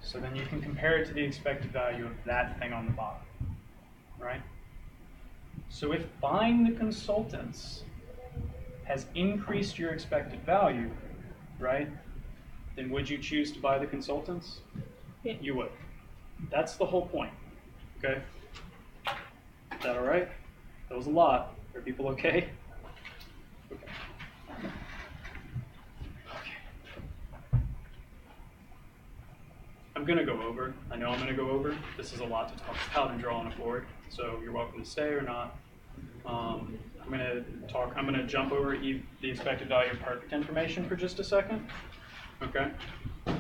So then you can compare it to the expected value of that thing on the bottom, right? So if buying the consultants has increased your expected value, right, then would you choose to buy the consultants? Yeah. You would. That's the whole point, okay? Is that all right? That was a lot. Are people okay? Okay. I'm going to go over. I know I'm going to go over. This is a lot to talk about and draw on a board, so you're welcome to stay or not. I'm going to jump over the expected value of perfect information for just a second. Okay. So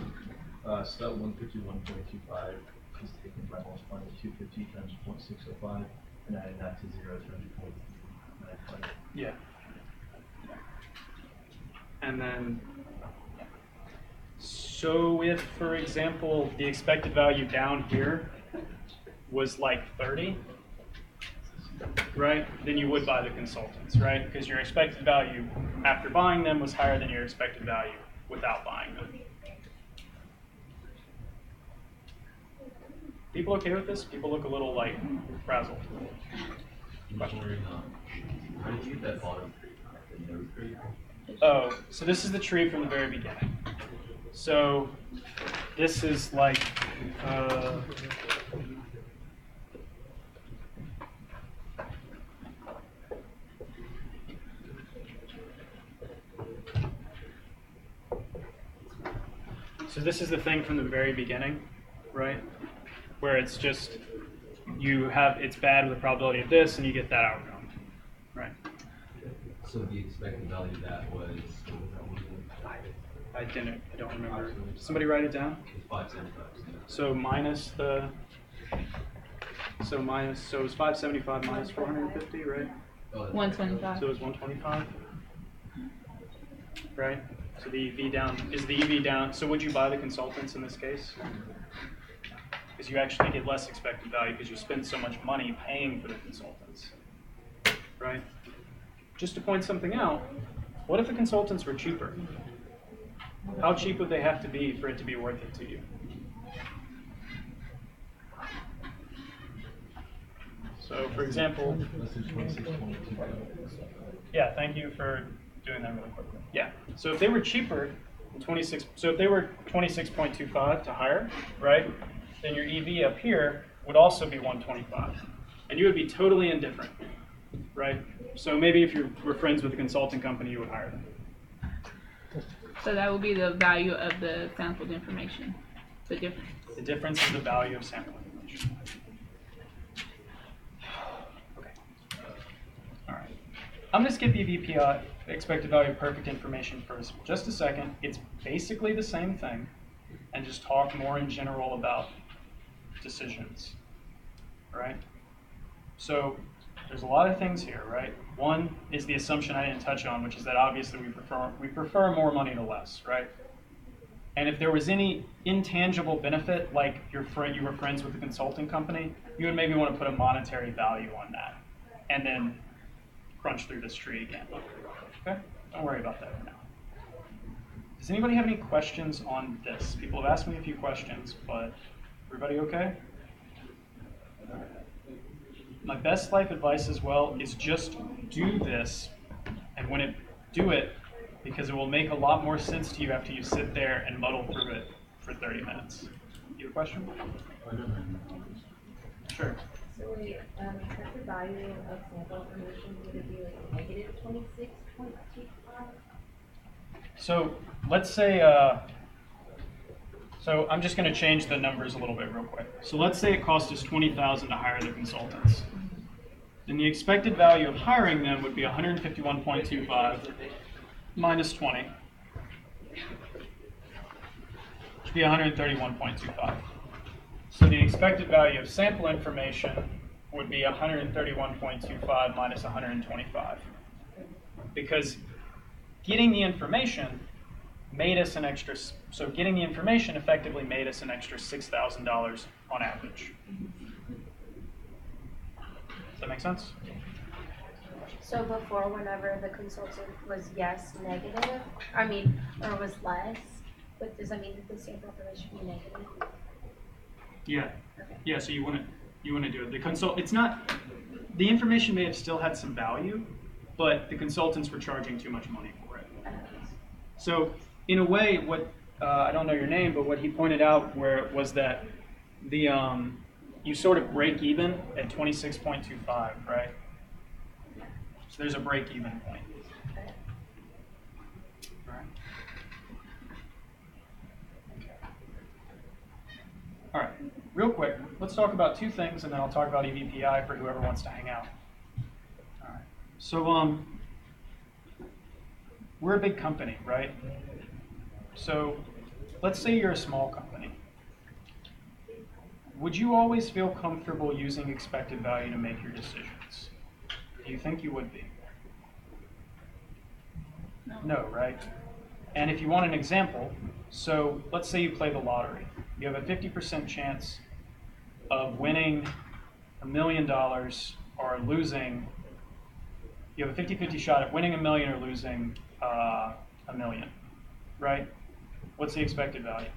that 151.25 is taken by multiplying 250 times 0.605 and adding that to 0 times 0.95. Yeah. And then, so if, for example, the expected value down here was like 30, right, then you would buy the consultants, right? Because your expected value after buying them was higher than your expected value without buying them. People okay with this? People look a little like frazzled. Question? How did you get that bottom tree? The node tree? Oh, so this is the tree from the very beginning. So this is like, so this is the thing from the very beginning, right? Where it's just, it's bad with the probability of this and you get that outcome, right? So the expected value of that was, I don't remember. Did somebody write it down? it's 575. So minus so it was 575 minus 450, right? Oh, that's 125. So it was 125, right? So the EV down, so would you buy the consultants in this case? Because you actually get less expected value because you spend so much money paying for the consultants, right? Just to point something out, what if the consultants were cheaper? How cheap would they have to be for it to be worth it to you? So for example, This is 26.25. yeah, thank you for doing that really quickly. Yeah, so if they were cheaper than 26, so if they were 26.25 to higher, right, then your EV up here would also be 125. And you would be totally indifferent, right? So maybe if we're friends with a consulting company, you would hire them. So that would be the value of the sampled information, the difference. The difference is the value of sample information. Okay. All right. I'm going to skip EVPI, expected value of perfect information first. Just a second. It's basically the same thing, and just talk more in general about decisions. All right? So there's a lot of things here, right? One is the assumption I didn't touch on, which is that obviously we prefer more money to less, right? And if there was any intangible benefit, like you were friends with a consulting company, you would maybe want to put a monetary value on that, and then crunch through this tree again. Okay? Don't worry about that for now. Does anybody have any questions on this? People have asked me a few questions, but everybody okay? My best life advice as well is just do this, and do it, because it will make a lot more sense to you after you sit there and muddle through it for 30 minutes. You have a question? Sure. So wait, expected value of sample information, would it be like negative 26.25? So let's say, so I'm just going to change the numbers a little bit real quick. So let's say it cost us $20,000 to hire the consultants. Then the expected value of hiring them would be 151.25 minus 20, which would be 131.25. So the expected value of sample information would be 131.25 minus 125. Because getting the information made us an extra, so getting the information effectively made us an extra $6,000 on average. Does that make sense? So before, whenever the consultant was negative, or was less, but does that mean that the sample information be negative? Yeah. Okay. Yeah. So you want to do it. It's not. The information may have still had some value, but the consultants were charging too much money for it. So in a way, what I don't know your name, but what he pointed out was that the you sort of break even at 26.25, right? So there's a break even point. Right. Okay. All right. Real quick, let's talk about two things, and then I'll talk about EVPI for whoever wants to hang out. All right. So we're a big company, right? So let's say you're a small company. Would you always feel comfortable using expected value to make your decisions? Do you think you would be? No, right? And if you want an example, so let's say you play the lottery. You have a 50% chance of winning $1 million or losing, you have a 50-50 shot at winning $1 million or losing $1 million, right? What's the expected value?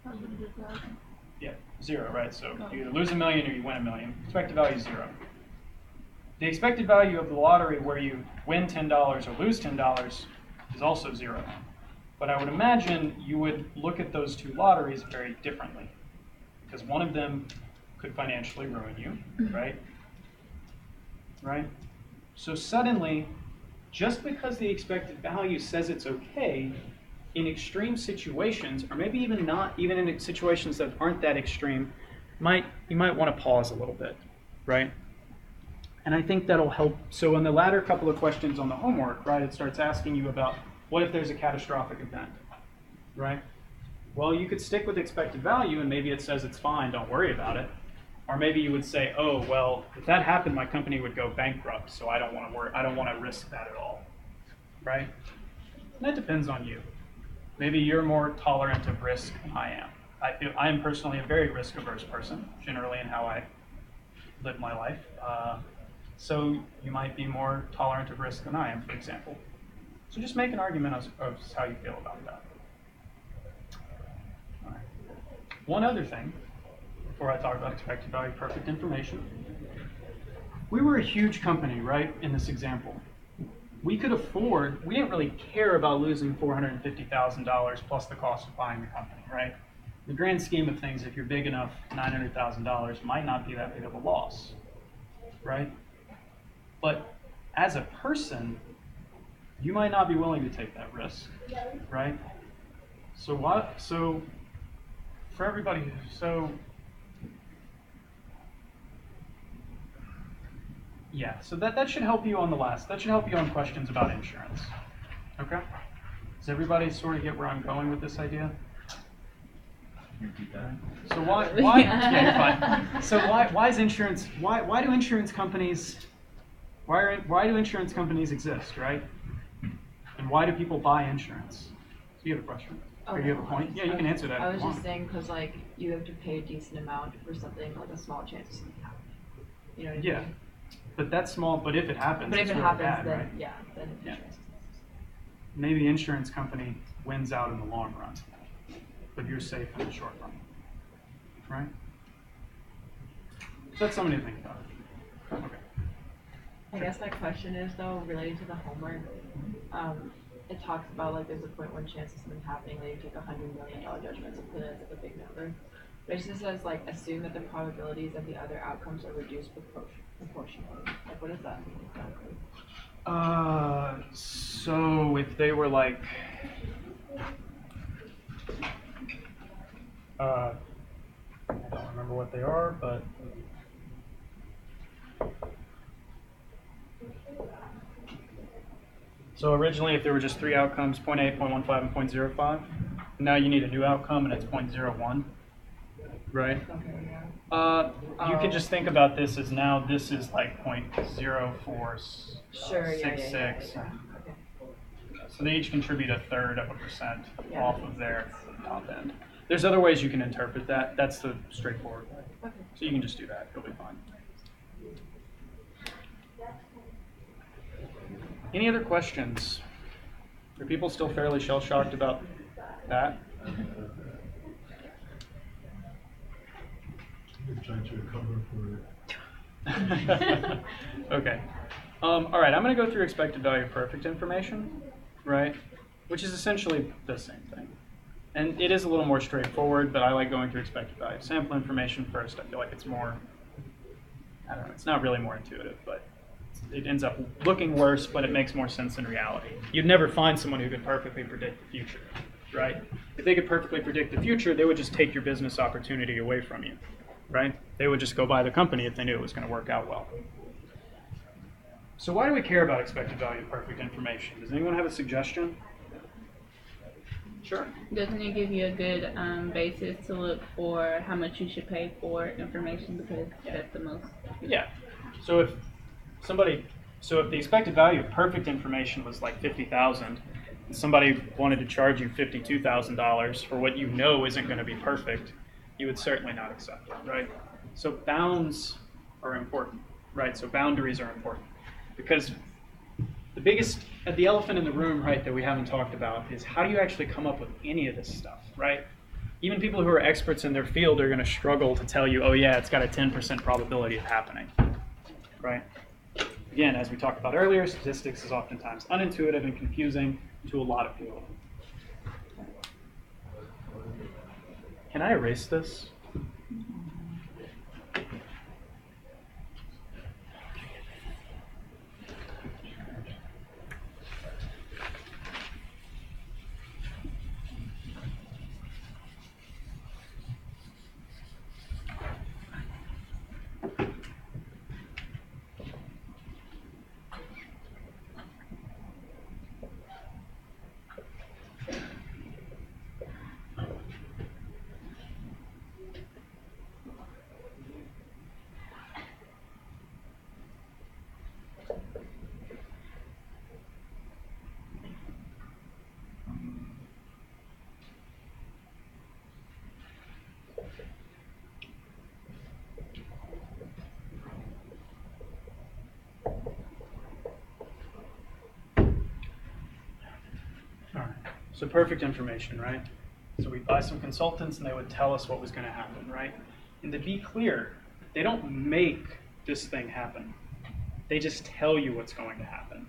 100,000. Yeah, 0, right? So you either lose $1 million or you win $1 million. Expected value is 0. The expected value of the lottery where you win $10 or lose $10 is also 0. But I would imagine you would look at those two lotteries very differently, because one of them could financially ruin you, right? Right? So suddenly, just because the expected value says it's okay, in extreme situations, or maybe even not, even in situations that aren't that extreme, you might want to pause a little bit, right? And I think that'll help. So in the latter couple of questions on the homework, right, it starts asking you about what if there's a catastrophic event, right? Well, you could stick with expected value, and maybe it says it's fine, don't worry about it. Or maybe you would say, oh, well, if that happened, my company would go bankrupt, so I don't want to worry, I don't want to risk that at all, right? And that depends on you. Maybe you're more tolerant of risk than I am. I am personally a very risk-averse person, generally in how I live my life. So you might be more tolerant of risk than I am, for example. So just make an argument of how you feel about that. All right. One other thing, before I talk about expected value, perfect information. We were a huge company, right, in this example. We could afford, we didn't really care about losing $450,000 plus the cost of buying the company, right? In the grand scheme of things, if you're big enough, $900,000 might not be that big of a loss, right? But as a person, you might not be willing to take that risk, right? So what? So for everybody, so yeah, so that should help you on the last. That should help you on questions about insurance. Okay. Does everybody sort of get where I'm going with this idea? Repeat that. So why yeah, you're fine. So why is insurance why do insurance companies why do insurance companies exist, right? And why do people buy insurance? So you have a question? Or you have a point? Yeah, you can answer that. I if was you just want. saying, because like you have to pay a decent amount for something, like a small chance of something happening. You know what I mean? Yeah. But that's small, but if it happens, But if it's it really happens, bad, then right? yeah, then Yeah. insurance. Maybe the insurance company wins out in the long run, but you're safe in the short run, right? So that's something to think about. Okay. I guess my question is though, related to the homework, it talks about like there's a 0.1 chance of something happening, like you take $100 million judgments and put it as like a big number. But it just says like assume that the probabilities of the other outcomes are reduced proportionally. Like what does that mean exactly? So if they were like, I don't remember what they are, but so originally if there were just 3 outcomes, 0.8, 0.15, and 0.05, now you need a new outcome and it's 0.01, right? Okay, yeah. You can just think about this as now this is like 0.0466. Sure, yeah. Okay. So they each contribute 1/3% Yeah. off of their top end. There's other ways you can interpret that. That's the straightforward way. Okay. So you can just do that. It'll be fine. Any other questions? Are people still fairly shell-shocked about that? I'm trying to recover for it. Okay. All right, I'm going to go through expected value perfect information, right? Which is essentially the same thing. And it is a little more straightforward, but I like going through expected value sample information first. I feel like it's more, I don't know, it's not really more intuitive, but it ends up looking worse, but it makes more sense in reality. You'd never find someone who could perfectly predict the future, right? If they could perfectly predict the future, they would just take your business opportunity away from you, right? They would just go buy the company if they knew it was going to work out well. So why do we care about expected value perfect information? Does anyone have a suggestion? Sure. Doesn't it give you a good basis to look for how much you should pay for information because that's the most? Yeah. So if the expected value of perfect information was like $50,000, and somebody wanted to charge you $52,000 for what you know isn't going to be perfect, you would certainly not accept it, right? So bounds are important, right? So boundaries are important because the elephant in the room, right, that we haven't talked about is how do you actually come up with any of this stuff, right? Even people who are experts in their field are going to struggle to tell you, oh yeah, it's got a 10% probability of happening, right? Again, as we talked about earlier, statistics is oftentimes unintuitive and confusing to a lot of people. Can I erase this? So perfect information, right? So we'd buy some consultants and they would tell us what was going to happen, right? And to be clear, they don't make this thing happen. They just tell you what's going to happen.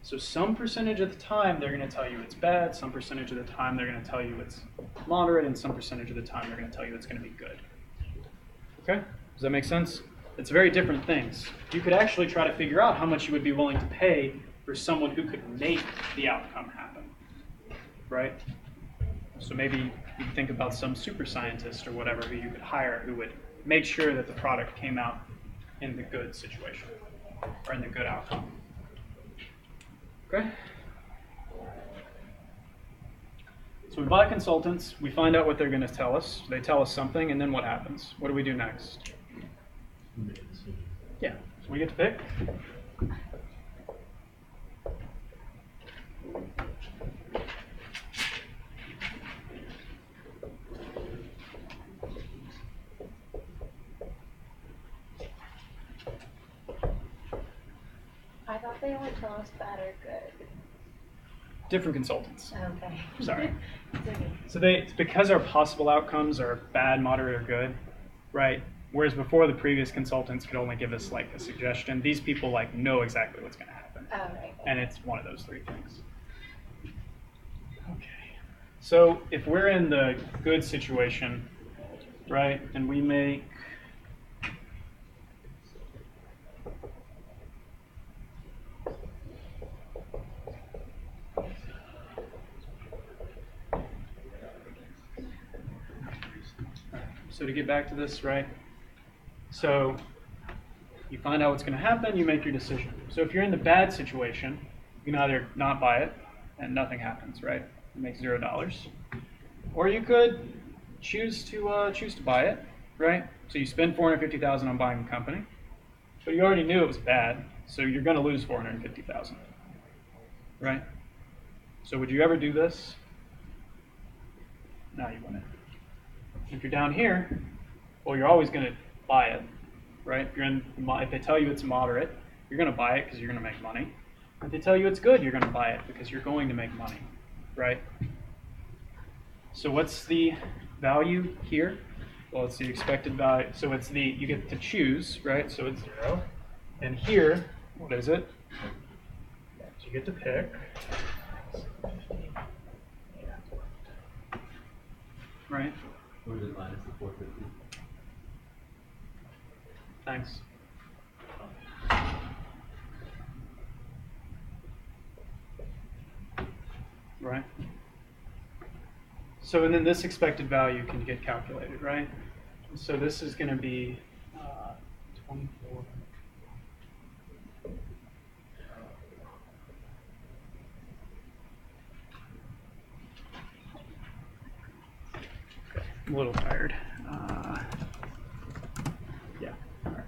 So some percentage of the time they're going to tell you it's bad, some percentage of the time they're going to tell you it's moderate, and some percentage of the time they're going to tell you it's going to be good. Okay? Does that make sense? It's very different things. You could actually try to figure out how much you would be willing to pay for someone who could make the outcome happen, right? So maybe you think about some super scientist or whatever who you could hire who would make sure that the product came out in the good situation or in the good outcome. Okay? So we buy consultants, we find out what they're going to tell us, they tell us something, and then what happens? What do we do next? We make a decision. Yeah, so we get to pick. I thought they only tell us bad or good. Different consultants. Okay. Sorry. It's okay. So it's because our possible outcomes are bad, moderate, or good, right? Whereas before the previous consultants could only give us like a suggestion, these people like know exactly what's going to happen. Oh, right. And it's one of those three things. Okay. So if we're in the good situation, right, and we make so to get back to this, right? So you find out what's going to happen, you make your decision. So if you're in the bad situation, you can either not buy it and nothing happens, right? You make $0. Or you could choose to buy it, right? So you spend $450,000 on buying the company, but you already knew it was bad, so you're going to lose $450,000, right? So would you ever do this? No, you wouldn't. If you're down here, well, you're always going to buy it, right? If they tell you it's moderate, you're going to buy it because you're going to make money. If they tell you it's good, you're going to buy it because you're going to make money, right? So what's the value here? Well, it's the expected value. So it's you get to choose, right? So it's 0. And here, what is it? So you get to pick. Right? Or is it minus the 450? Thanks. Right? So, and then this expected value can get calculated, right? So this is going to be 24. I'm a little tired. Yeah. All right.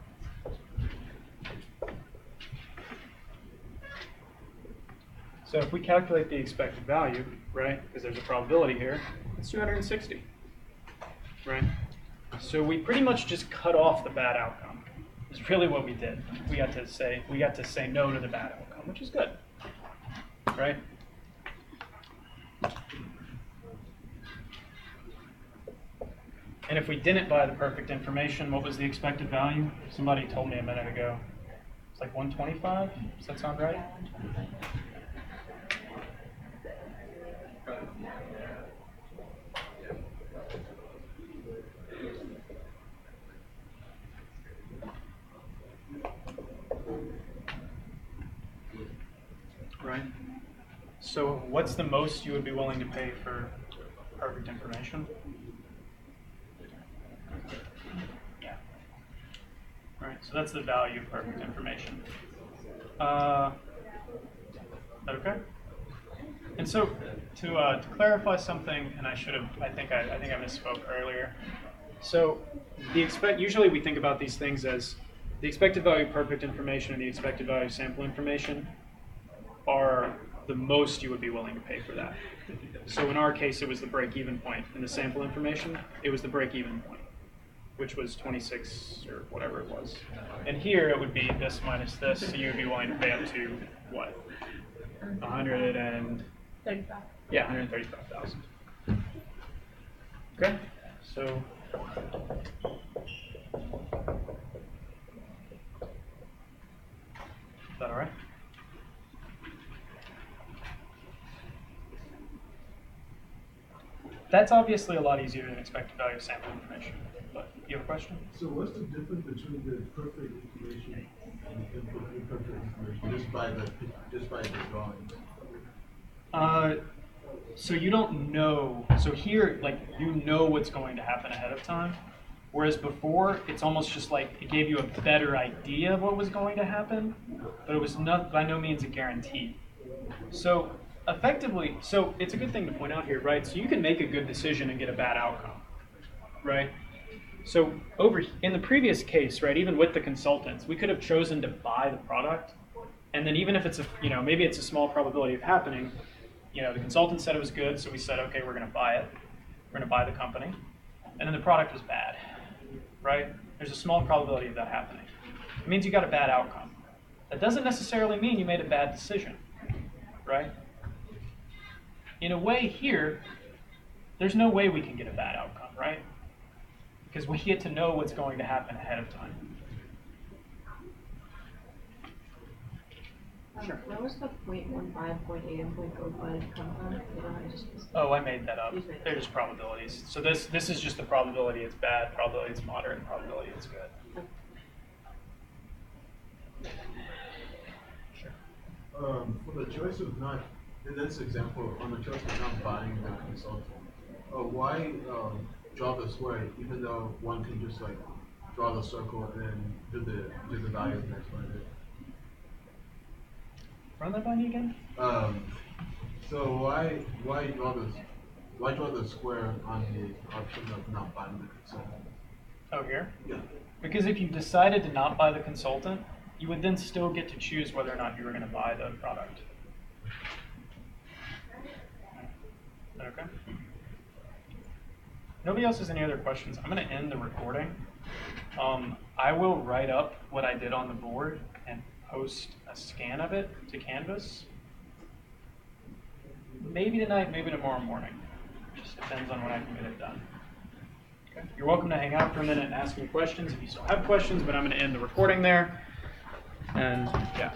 So if we calculate the expected value, right, because there's a probability here, it's 260, right? So we pretty much just cut off the bad outcome. Is really what we did. We got to say no to the bad outcome, which is good, right? And if we didn't buy the perfect information, what was the expected value? Somebody told me a minute ago. It's like 125. Does that sound right? Right. So what's the most you would be willing to pay for perfect information? Yeah. Right. So that's the value of perfect information. Okay. And so to clarify something, and I think I misspoke earlier. So usually we think about these things as the expected value of perfect information and the expected value of sample information are the most you would be willing to pay for that. So in our case, it was the break-even point. In the sample information, it was the break-even point, which was 26 or whatever it was. And here it would be this minus this, so you would be willing to pay up to what? 35. Yeah, 135,000. Okay, so is that all right? That's obviously a lot easier than expected value of sample information, but You have a question? So what's the difference between the perfect information and imperfect information, just by the drawings? So you don't know. So here, like, you know what's going to happen ahead of time. Whereas before, it's almost just like it gave you a better idea of what was going to happen, but it was not by no means a guarantee. So effectively, so it's a good thing to point out here, right? So you can make a good decision and get a bad outcome, right? So over in the previous case, right, even with the consultants, we could have chosen to buy the product, and then even if it's a, maybe it's a small probability of happening, the consultant said it was good, so we said, okay, we're going to buy it. We're going to buy the company, and then the product was bad, right? There's a small probability of that happening. It means you got a bad outcome. That doesn't necessarily mean you made a bad decision, right? In a way here, there's no way we can get a bad outcome, right? Because we get to know what's going to happen ahead of time. Sure. Where was the 0.15, 0.8, and 0.05 come from? Oh, I made that up. You just made that They're just probabilities. So this is just the probability it's bad, probability it's moderate, and probability it's good. Sure. For the choice of not, in this example, on the choice of not buying the consultant, why draw the square even though one can just like draw the circle and then do the values and explain it? Run that by me again? So why draw the square on the option of not buying the consultant? Oh, here? Yeah. Because if you decided to not buy the consultant, you would then still get to choose whether or not you were going to buy the product. Okay. Nobody else has any other questions. I'm going to end the recording. I will write up what I did on the board and post a scan of it to Canvas. Maybe tonight, maybe tomorrow morning. Just depends on when I can get it done. Okay. You're welcome to hang out for a minute and ask me questions if you still have questions, but I'm going to end the recording there. And yeah.